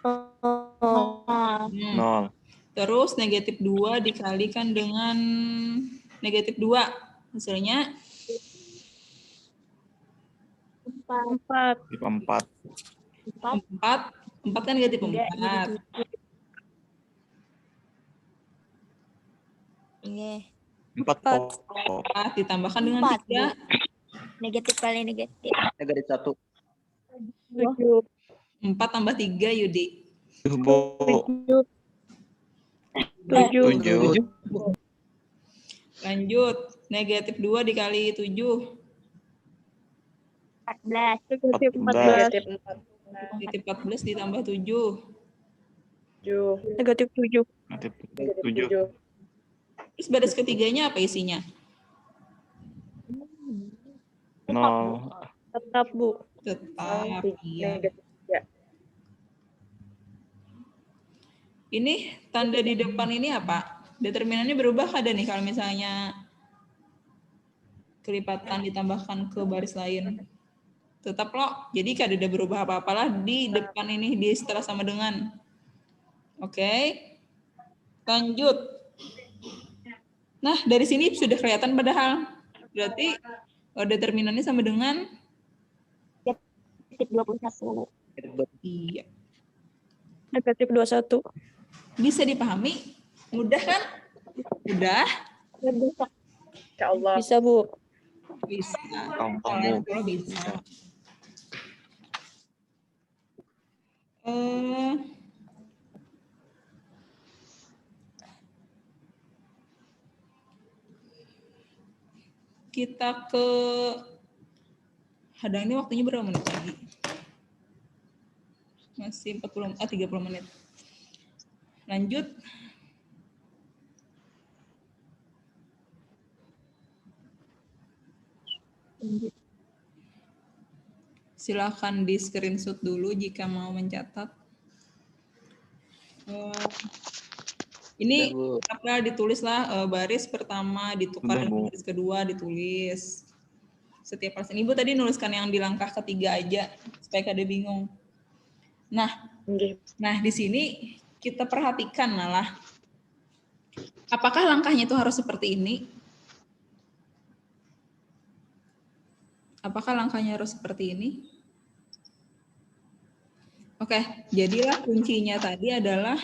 0. Terus negatif 2 dikalikan dengan negatif 2. Hasilnya? 4. 4. 4 kan negatif 4. Iya. 4 ditambahkan dengan 3. Negatif kali negatif. Negatif 1. 4 tambah 3, Yudi. 7, Bu. 7. Lanjut, negatif 2 dikali 7. 14. Negatif 14 ditambah 7. Negatif 7. Negatif 7. Terus baris ketiganya apa isinya? 0. Tetap, Bu. Tetap, iya. Ini tanda di depan ini apa? Determinannya berubah ada nih kalau misalnya kelipatan ditambahkan ke baris lain. Tetap loh, jadi kada ada berubah apa-apalah di depan ini, di setelah sama dengan. Oke, lanjut. Nah, dari sini sudah kelihatan padahal. Berarti determinannya sama dengan? Negatif 21. Iya. Negatif 21. Bisa dipahami? Mudah kan? Mudah? Insyaallah. Bisa, Bu. Bisa. Gampang, Bu. Kalau bisa. Kita ke hadang ini waktunya berapa menit lagi? Masih 30 menit. Lanjut. Silakan di screenshot dulu jika mau mencatat. Ini apa ditulislah baris pertama ditukar dengan baris kedua ditulis. Setiap persen. Ibu tadi nuliskan yang di langkah ketiga aja supaya kada bingung. Nah, di sini kita perhatikan malah. Apakah langkahnya itu harus seperti ini? Apakah langkahnya harus seperti ini? Oke, jadilah kuncinya tadi adalah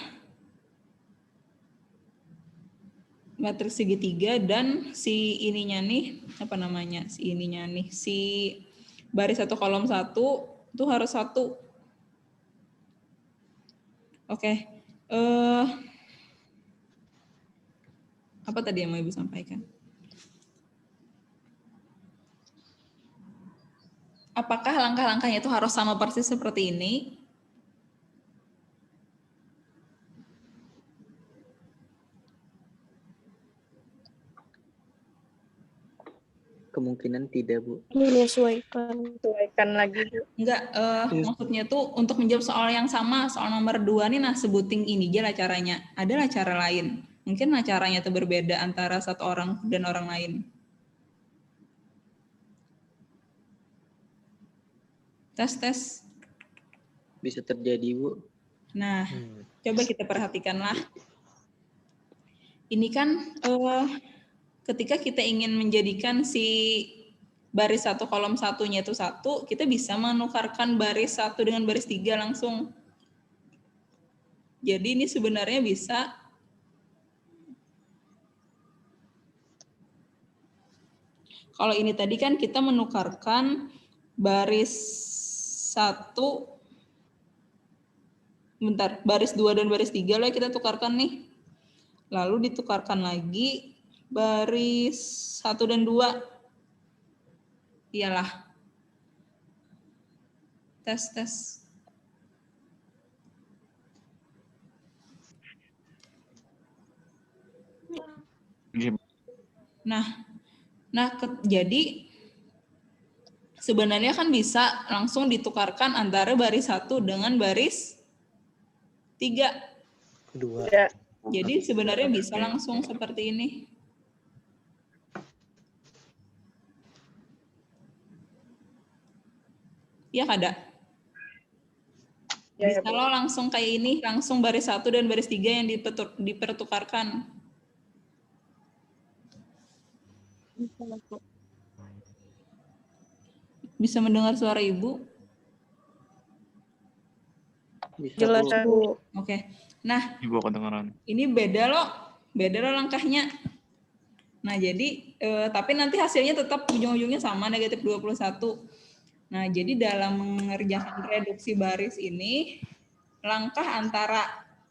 matriks segitiga dan si ininya nih, apa namanya? Si ininya nih, si baris 1 kolom 1 itu harus 1. Oke. Apa tadi yang mau Ibu sampaikan? Apakah langkah-langkahnya itu harus sama persis seperti ini? Kemungkinan tidak, Bu. Sesuaikan lagi, Bu. Enggak, maksudnya tuh untuk menjawab soal yang sama, soal nomor 2 nih, nah sebutin ini aja lah caranya. Adalah cara lain. Mungkin lah caranya itu berbeda antara satu orang dan orang lain. Tes. Bisa terjadi, Bu. Nah, coba kita perhatikanlah. Ini kan ketika kita ingin menjadikan si baris 1 kolom 1-nya itu 1, kita bisa menukarkan baris 1 dengan baris 3 langsung. Jadi ini sebenarnya bisa kalau ini tadi kan kita menukarkan baris 1, baris 2 dan baris 3 lah kita tukarkan nih. Lalu ditukarkan lagi baris 1 dan 2. Iyalah. Tes. Nah, jadi sebenarnya kan bisa langsung ditukarkan antara baris 1 dengan baris 3. Kedua. Jadi sebenarnya bisa langsung seperti ini. Iya kada? Bisa lo langsung kayak ini, langsung baris 1 dan baris 3 yang dipertukarkan. Bisa mendengar suara Ibu? Bisa, Jelas, Bu. Oke. Nah, Ibu kedengaran. ini beda loh langkahnya. Nah, jadi tapi nanti hasilnya tetap ujung-ujungnya sama, negatif 21. Nah, jadi dalam mengerjakan reduksi baris ini, langkah antara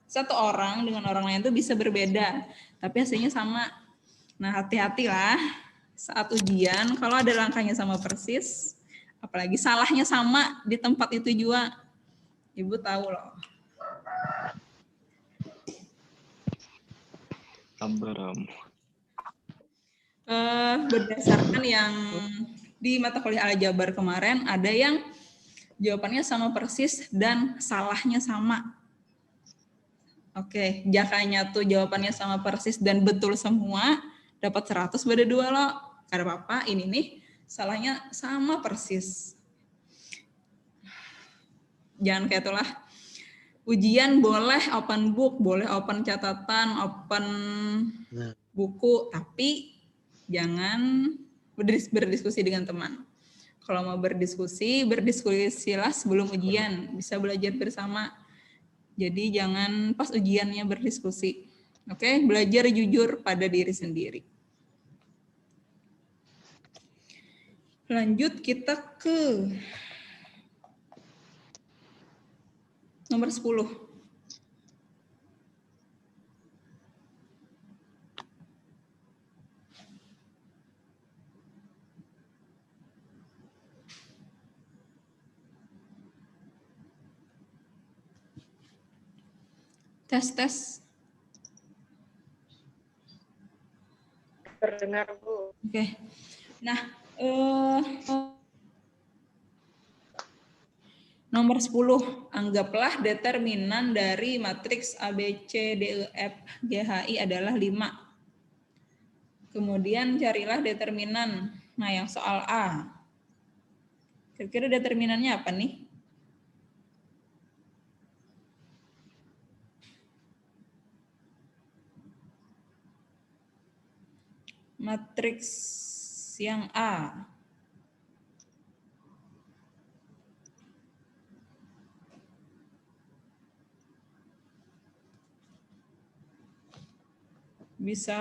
satu orang dengan orang lain itu bisa berbeda, tapi hasilnya sama. Nah, hati-hatilah saat ujian, kalau ada langkahnya sama persis, apalagi salahnya sama di tempat itu juga, Ibu tahu loh. Berdasarkan yang di mata kuliah aljabar kemarin, ada yang jawabannya sama persis dan salahnya sama. Oke, jakanya tuh jawabannya sama persis dan betul semua, dapat 100 pada 2 loh. Kada apa-apa, ini nih salahnya sama persis. Jangan kayak itulah. Ujian boleh open book, boleh open catatan, open buku, tapi jangan berdiskusi dengan teman. Kalau mau berdiskusilah sebelum ujian, bisa belajar bersama. Jadi jangan pas ujiannya berdiskusi. Oke, belajar jujur pada diri sendiri. Lanjut kita ke nomor 10. Tes. Terdengar, Bu. Oke. Nah, nomor 10, anggaplah determinan dari matriks A, B, C, D, E, F, G, H, I adalah 5. Kemudian carilah determinan. Nah, yang soal A. Kira-kira determinannya apa nih? Matriks yang A. Bisa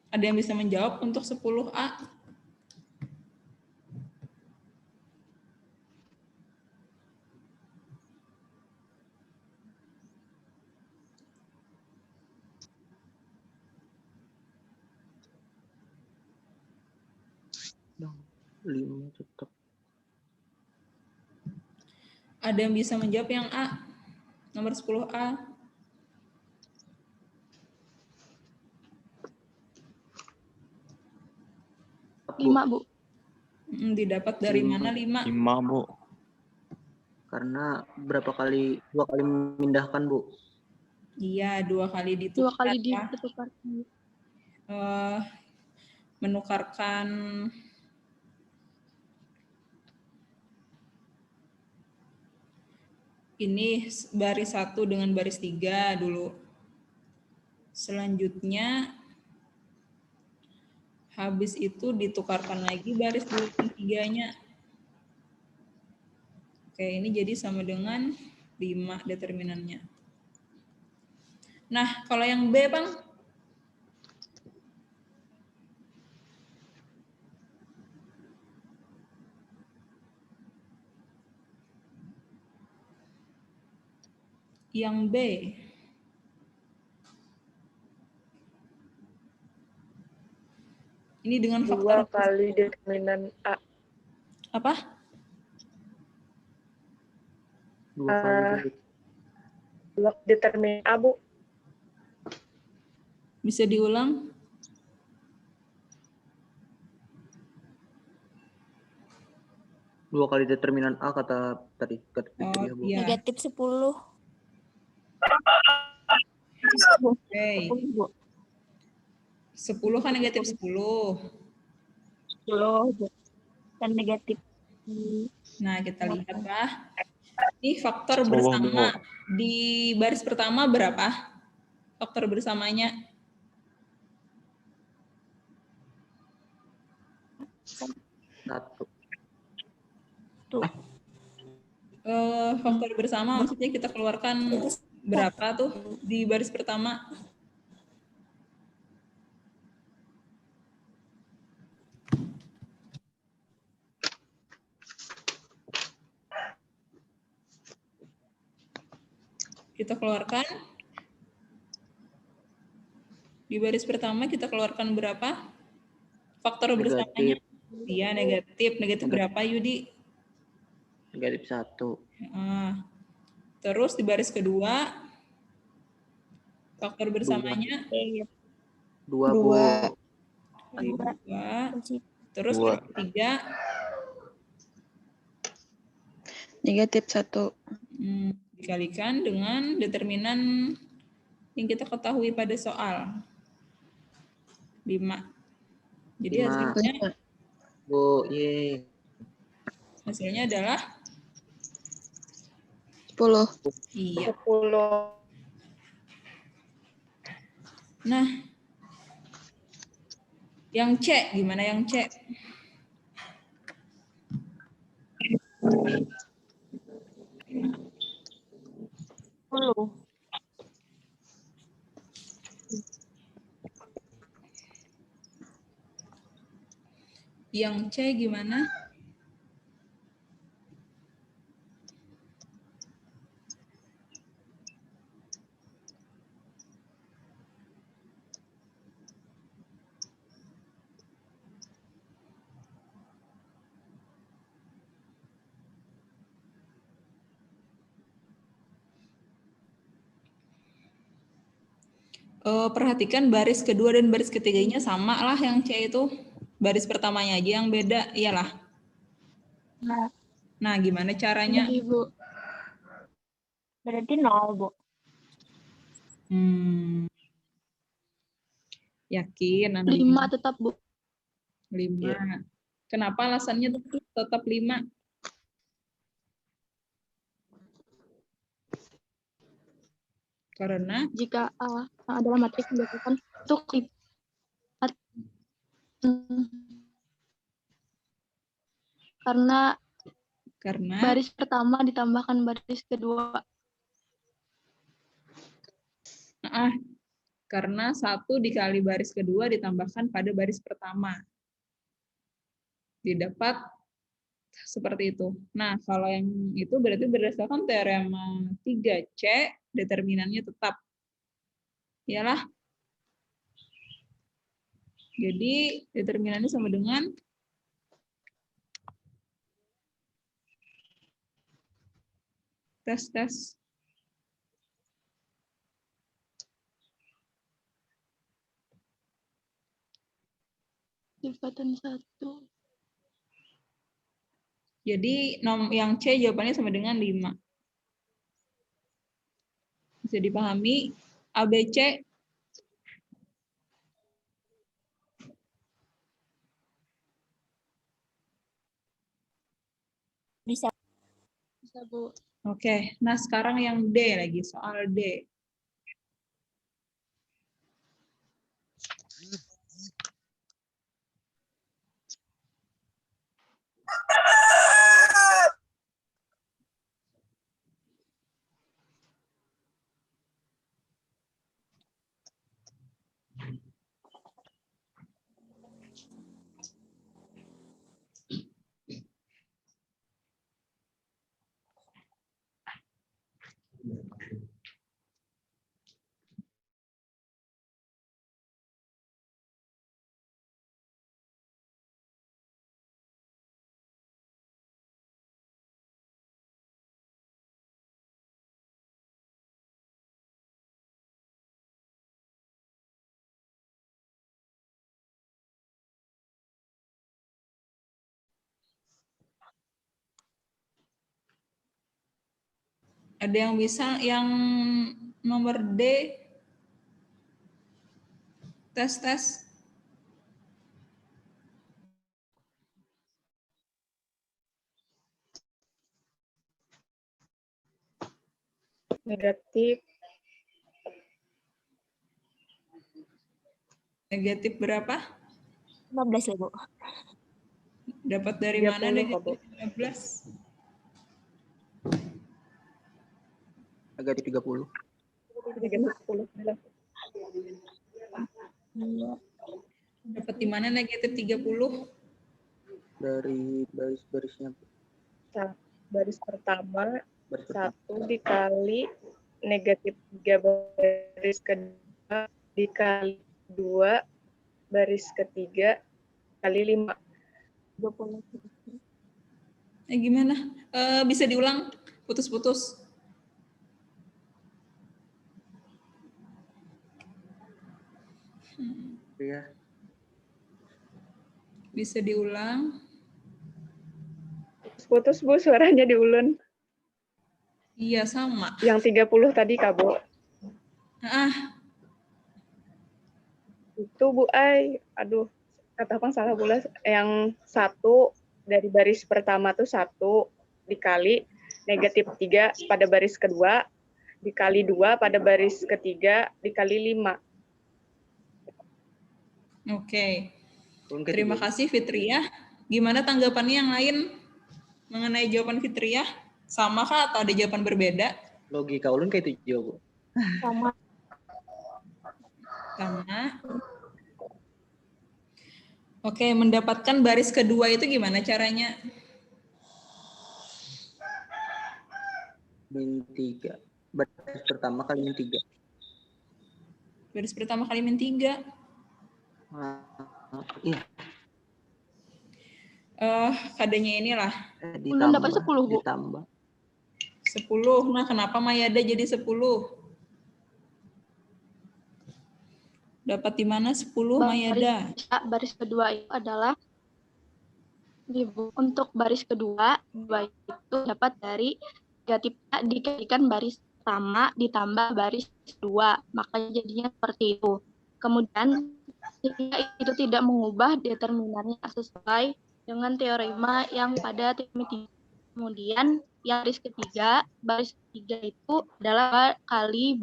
ada yang bisa menjawab untuk 10A? Bang, 5 tetap. Ada yang bisa menjawab yang A? Nomor 10A? Bu. 5, Bu. Didapat dari mana 5? 5, Bu. Karena berapa kali, 2 kali memindahkan, Bu. Iya, 2 kali 2 ditukar. kali Ya. ditukar. Menukarkan ini baris 1 dengan baris 3 dulu. Selanjutnya habis itu ditukarkan lagi baris 2 dan 3-nya. Oke, ini jadi sama dengan 5 determinannya. Nah, kalau yang B, Bang? Yang B. Ini dengan 2 faktor kali determinan A. apa? 2 kali. 2 determinan A, Bu. Bisa diulang? Dua kali determinan A kata tadi. Oh, Bu. iya. Negatif 10. Oke. 10 kan negatif 10. 10 dan negatif. Nah, kita lihat lah. Ini faktor 10, bersama. Bu. Di baris pertama berapa? Faktor bersamanya. Satu. Faktor bersama maksudnya kita keluarkan berapa tuh di baris pertama? Kita keluarkan di baris pertama kita keluarkan berapa? Faktor bersamanya? Iya, negatif. Negatif berapa, Yudi? Negatif 1. Terus di baris kedua faktor bersamanya 2, Bu. 2. Terus 2. baris ketiga Negatif 1. dikalikan dengan determinan yang kita ketahui pada soal. 5. Jadi 5. hasilnya Bu, ye. Hasilnya adalah 10. Iya. 10. Nah, yang C gimana yang C? Yang C gimana? Perhatikan baris kedua dan baris ketiganya sama lah yang C itu. Baris pertamanya aja yang beda, iyalah. Nah, gimana caranya? Ibu. Berarti 0, Bu. Yakin? 5 tetap, Bu. 5. Kenapa alasannya tetap 5? Karena jika A adalah matriks berdasarkan untuk lipat. Karena baris pertama ditambahkan baris kedua. Karena 1 dikali baris kedua ditambahkan pada baris pertama. Didapat seperti itu. Nah, kalau yang itu berarti berdasarkan teorema 3C, determinannya tetap. Iyalah. Jadi, determinannya sama dengan tes. Dipatan 1. Jadi yang C jawabannya sama dengan 5. Bisa dipahami? ABC Bisa. Bisa, Bu. Oke, nah sekarang yang D lagi, soal D. Ada yang bisa yang nomor D? Tes. Negatif berapa? 15 ya, Bu. Dapat dari 30, mana negatif 15? Negatif 30. 30. Dapat di mana negatif 30? Dari baris-barisnya. Baris pertama, Baris pertama. 1 dikali negatif 3 baris kedua dikali 2 baris ketiga kali 5. 20. Gimana? Bisa diulang? Putus-putus. Ya. Bisa diulang? Putus, Bu, suaranya diulun. Iya, sama. Yang 30 tadi, Kak, Bu. Itu, Bu, aduh, kata Bang salah bulas. Yang 1 dari baris pertama tuh 1 dikali negatif 3 pada baris kedua, dikali 2 pada baris ketiga, dikali 5. Oke. Terima kasih Fitriah. Gimana tanggapannya yang lain mengenai jawaban Fitriah? Sama kah atau ada jawaban berbeda? Logika ulun kayak itu juga, Bu. Sama. Oke, mendapatkan baris kedua itu gimana caranya? Min 3. Baris pertama kali min 3. Baris pertama kali min 3. Iya. Kadenya inilah. Ditambah, dapat 10, Bu. Ditambah. 10. Nah, kenapa Mayada jadi 10? Dapat di mana 10 Mayada? Baris kedua itu adalah untuk baris kedua itu dapat dari negatif dikalikan baris pertama ditambah baris kedua, makanya jadinya seperti itu. Kemudian itu tidak mengubah determinannya sesuai dengan teorema yang pada teorema 3. Kemudian yang baris ketiga itu adalah kali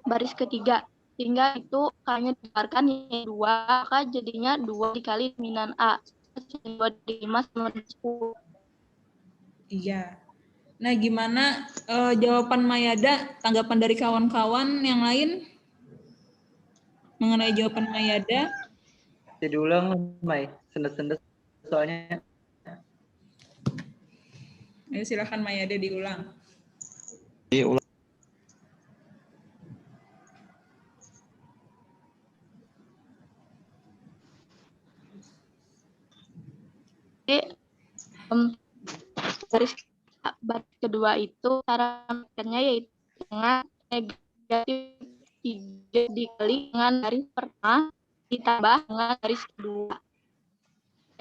baris ketiga, sehingga itu kalinya dikeluarkan yang 2, maka jadinya 2 dikali determinan A. 2 dikali 5 sama 10. Iya. Nah, gimana jawaban Mayada? Tanggapan dari kawan-kawan yang lain? mengenai jawaban Mayada? Bisa diulang, Mai. Sendet-sendet soalnya. Ayo silakan Mayada diulang. Diulang. Baris kedua itu cara melakukannya yaitu dengan negatif 3 dikali dengan baris pertama ditambah dengan baris kedua.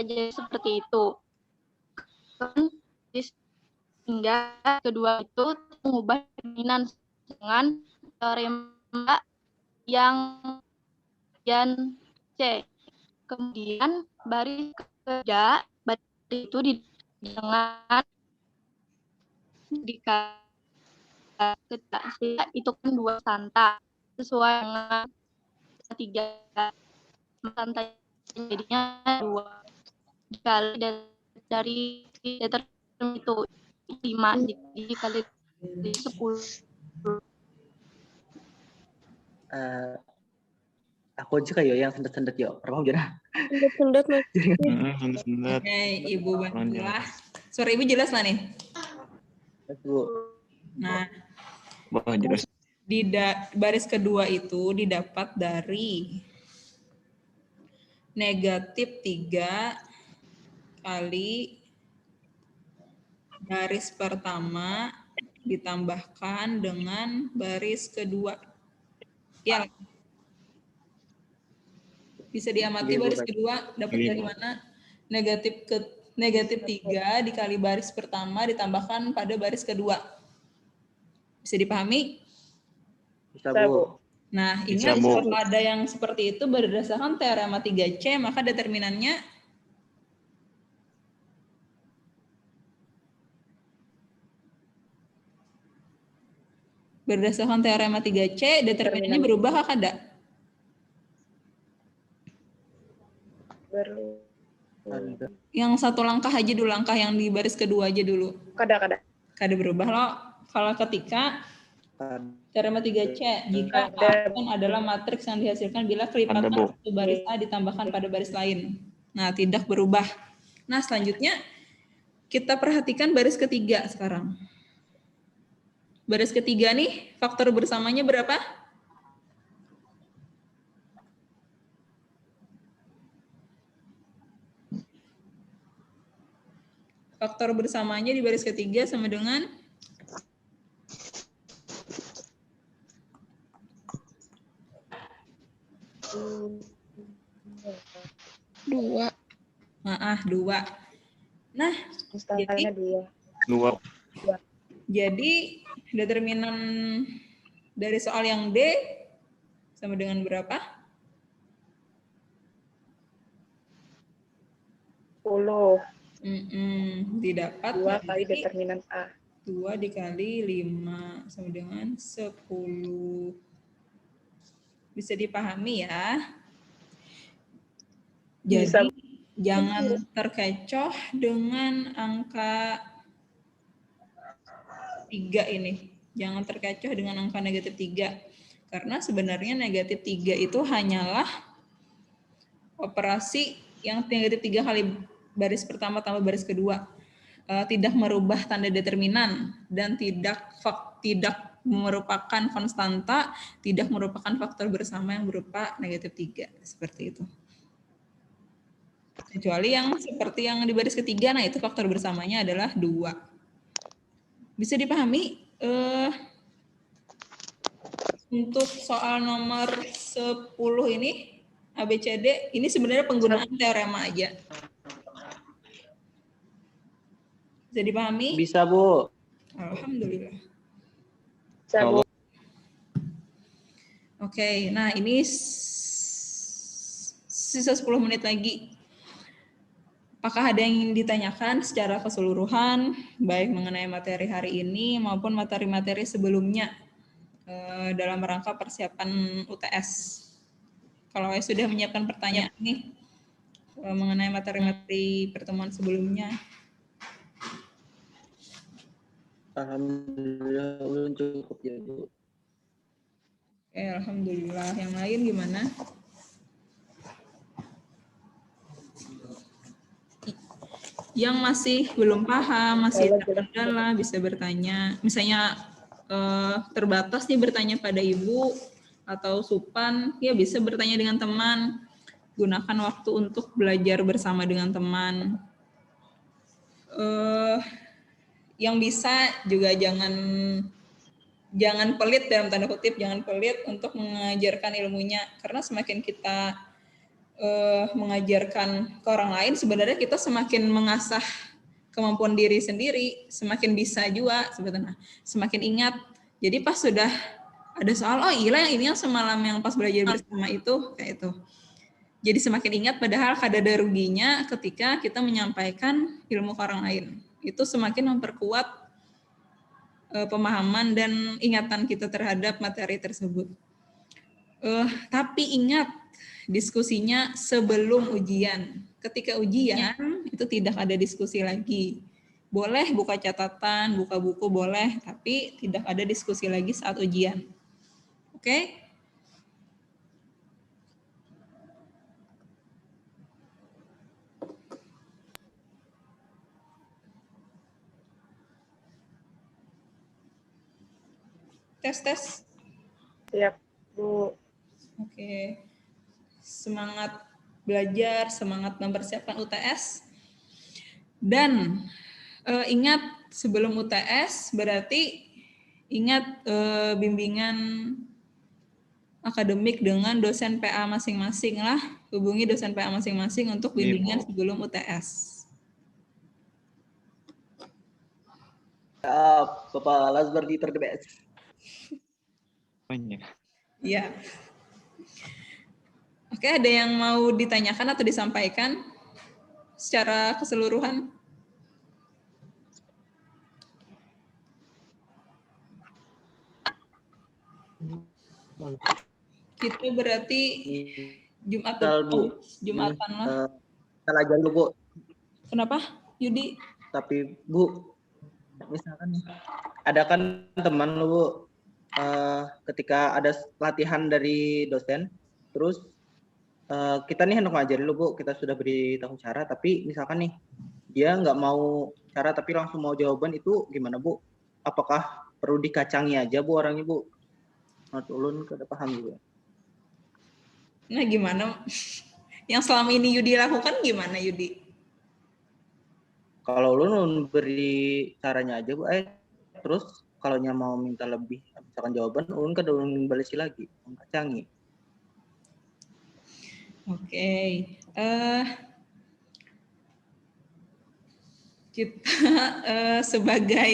Jadi seperti itu. Hingga kedua itu mengubah determinan dengan teorema yang bagian C. Kemudian baris ketiga itu dengan itu kan 2 santa sesuai dengan 3 santa jadinya 2 dikali dari determinan itu 5 dikali 10. Aku aja kayak yang sendet-sendet yo. Pernah jadi. Sendet Mas. Sendet. Oke, Ibu bantulah. Suara Ibu jelas lah nih. Bu. Nah, Wah, jelas. di baris kedua itu didapat dari negatif 3 kali baris pertama ditambahkan dengan baris kedua. Ya. Bisa diamati baris kedua dapat dari mana? Negatif 3 dikali baris pertama ditambahkan pada baris kedua. Bisa dipahami? Bisa, Bu. Nah, ingat kalau ada yang seperti itu berdasarkan teorema 3C, maka determinannya berdasarkan teorema 3C, determinannya berubah kah tidak? Yang satu langkah aja dulu, langkah yang di baris kedua aja dulu. Kada berubah loh. Kalau ketika teorema 3C, jika A adalah matriks yang dihasilkan bila kelipatan satu baris A ditambahkan pada baris lain. Nah, tidak berubah. Nah, selanjutnya kita perhatikan baris ketiga sekarang. Baris ketiga nih, faktor bersamanya berapa? Faktor bersamanya di baris ketiga sama dengan 2. Nah, jadi determinan dari soal yang D sama dengan berapa? 10. Didapat 2 kali determinan A. 2 dikali 5 sama dengan 10. Bisa dipahami ya? Jadi jangan terkecoh dengan angka 3 ini. Jangan terkecoh dengan angka negatif 3. Karena sebenarnya negatif 3 itu hanyalah operasi yang negatif 3 kali baris pertama tambah baris kedua. Tidak merubah tanda determinan dan tidak merupakan konstanta, tidak merupakan faktor bersama yang berupa negatif 3. Seperti itu. Kecuali yang seperti yang di baris ketiga, nah itu faktor bersamanya adalah 2. Bisa dipahami? Untuk soal nomor 10 ini, ABCD, ini sebenarnya penggunaan teorema aja. Bisa dipahami? Bisa, Bu. Alhamdulillah. Bisa, Bu. Oke, nah ini sisa 10 menit lagi. Apakah ada yang ingin ditanyakan secara keseluruhan, baik mengenai materi hari ini maupun materi-materi sebelumnya dalam rangka persiapan UTS? Kalau saya sudah menyiapkan pertanyaan nih mengenai materi-materi pertemuan sebelumnya. Alhamdulillah belum cukup ya, Bu. Oke, alhamdulillah. Yang lain gimana? Yang masih belum paham, masih terkendala, bisa bertanya. Misalnya terbatas nih bertanya pada ibu atau Supan, ya bisa bertanya dengan teman. Gunakan waktu untuk belajar bersama dengan teman. Yang bisa juga jangan pelit dalam tanda kutip, jangan pelit untuk mengajarkan ilmunya, karena semakin kita mengajarkan ke orang lain, sebenarnya kita semakin mengasah kemampuan diri sendiri, semakin bisa juga sebetulnya, semakin ingat. Jadi pas sudah ada soal, oh iya yang ini yang semalam yang pas belajar bersama itu, kayak itu. Jadi semakin ingat, padahal kadada ruginya ketika kita menyampaikan ilmu ke orang lain. Itu semakin memperkuat pemahaman dan ingatan kita terhadap materi tersebut. Tapi ingat, diskusinya sebelum ujian. Ketika ujian, itu tidak ada diskusi lagi. Boleh buka catatan, buka buku boleh, tapi tidak ada diskusi lagi saat ujian. Oke? Tes. Siap, Bu. Oke. Semangat belajar, semangat mempersiapkan UTS. Dan ingat, sebelum UTS berarti ingat bimbingan akademik dengan dosen PA masing-masing lah. Hubungi dosen PA masing-masing untuk bimbingan sebelum UTS. Bapak Lazbar di the best. Banyak. Iya. Oke, ada yang mau ditanyakan atau disampaikan secara keseluruhan? Kita berarti Jumatan lah. Kita aja dulu, Bu. Kenapa, Yudi? Tapi, Bu, misalkan ada kan teman lu, Bu, ketika ada latihan dari dosen, terus kita nih hendak ngajarin lu, Bu, kita sudah beritahu cara, tapi misalkan nih dia nggak mau cara tapi langsung mau jawaban, itu gimana, Bu? Apakah perlu dikacangi aja, Bu, orangnya, Bu? Menurut ulun kada paham juga. Nah, gimana? Yang selama ini Yudi lakukan gimana, Yudi? Kalau ulun beri caranya aja, Bu, terus kalau mau minta lebih, misalkan jawaban, ulun kada ulun balesi lagi, kacangi. Oke. Kita sebagai,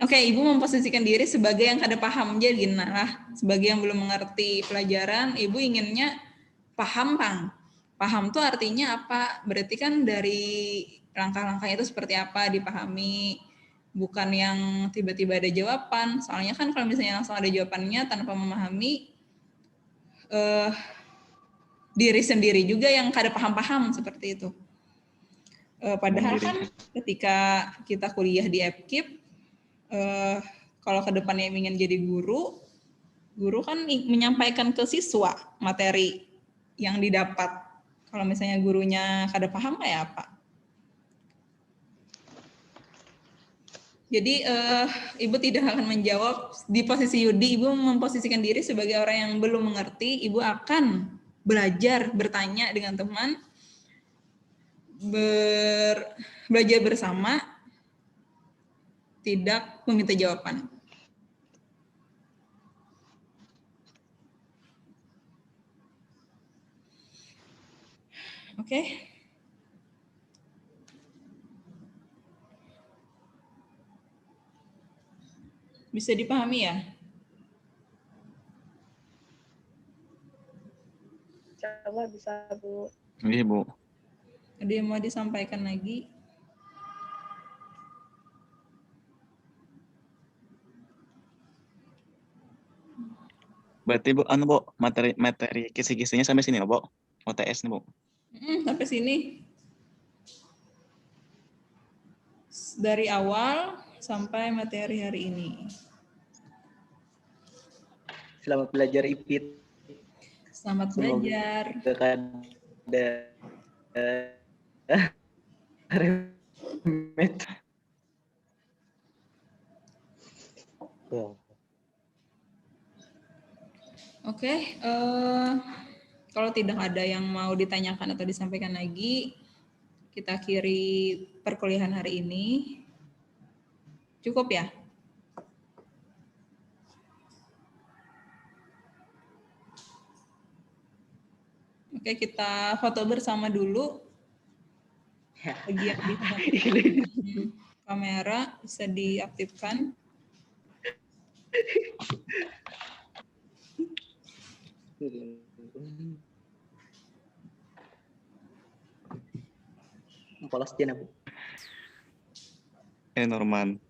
Ibu memposisikan diri sebagai yang kada paham, jadi sebagai yang belum mengerti pelajaran, Ibu inginnya paham, Bang. Paham tuh artinya apa? Berarti kan dari langkah-langkahnya itu seperti apa dipahami, bukan yang tiba-tiba ada jawaban. Soalnya kan kalau misalnya langsung ada jawabannya tanpa memahami, diri sendiri juga yang kada paham-paham seperti itu. Padahal kan ketika kita kuliah di FKIP, kalau ke depannya ingin jadi guru kan menyampaikan ke siswa materi yang didapat. Kalau misalnya gurunya kada paham kayak apa? Jadi Ibu tidak akan menjawab di posisi Yudi. Ibu memposisikan diri sebagai orang yang belum mengerti. Ibu akan belajar, bertanya dengan teman, belajar bersama, tidak meminta jawaban. Oke. Bisa dipahami ya? Insyaallah bisa, Bu. Iya, Bu. Ada yang mau disampaikan lagi? Berarti Bu, Bu, materi kisi-kisinya sampai sini loh, Bu. UTS nih, Bu. Sampai sini. Dari awal sampai materi hari ini. Selamat belajar Ipit. Selamat belajar. Ada remet. Oke, kalau tidak ada yang mau ditanyakan atau disampaikan lagi, kita akhiri perkuliahan hari ini. Cukup ya? Oke, kita foto bersama dulu. Bagi yang bisa kamera bisa diaktifkan. Polos dia Bu. Norman.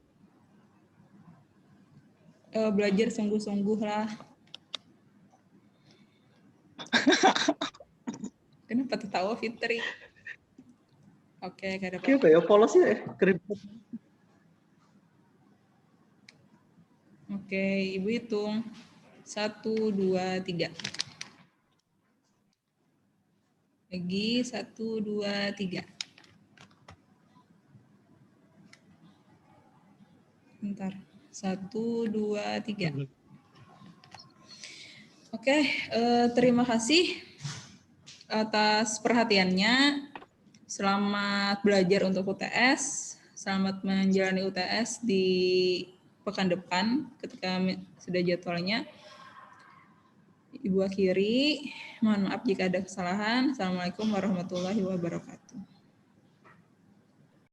Belajar sungguh-sungguh lah. Kenapa tertawa Fitri? Oke, gak ada apa-apa. Kenapa ya polos ya? Keriput. Oke, Ibu hitung. 1, 2, 3. Lagi 1, 2, 3. Bentar. 1, 2, 3. Oke, terima kasih atas perhatiannya. Selamat belajar untuk UTS. Selamat menjalani UTS di pekan depan ketika sudah jadwalnya. Ibu akhiri. Mohon maaf jika ada kesalahan. Assalamualaikum warahmatullahi wabarakatuh.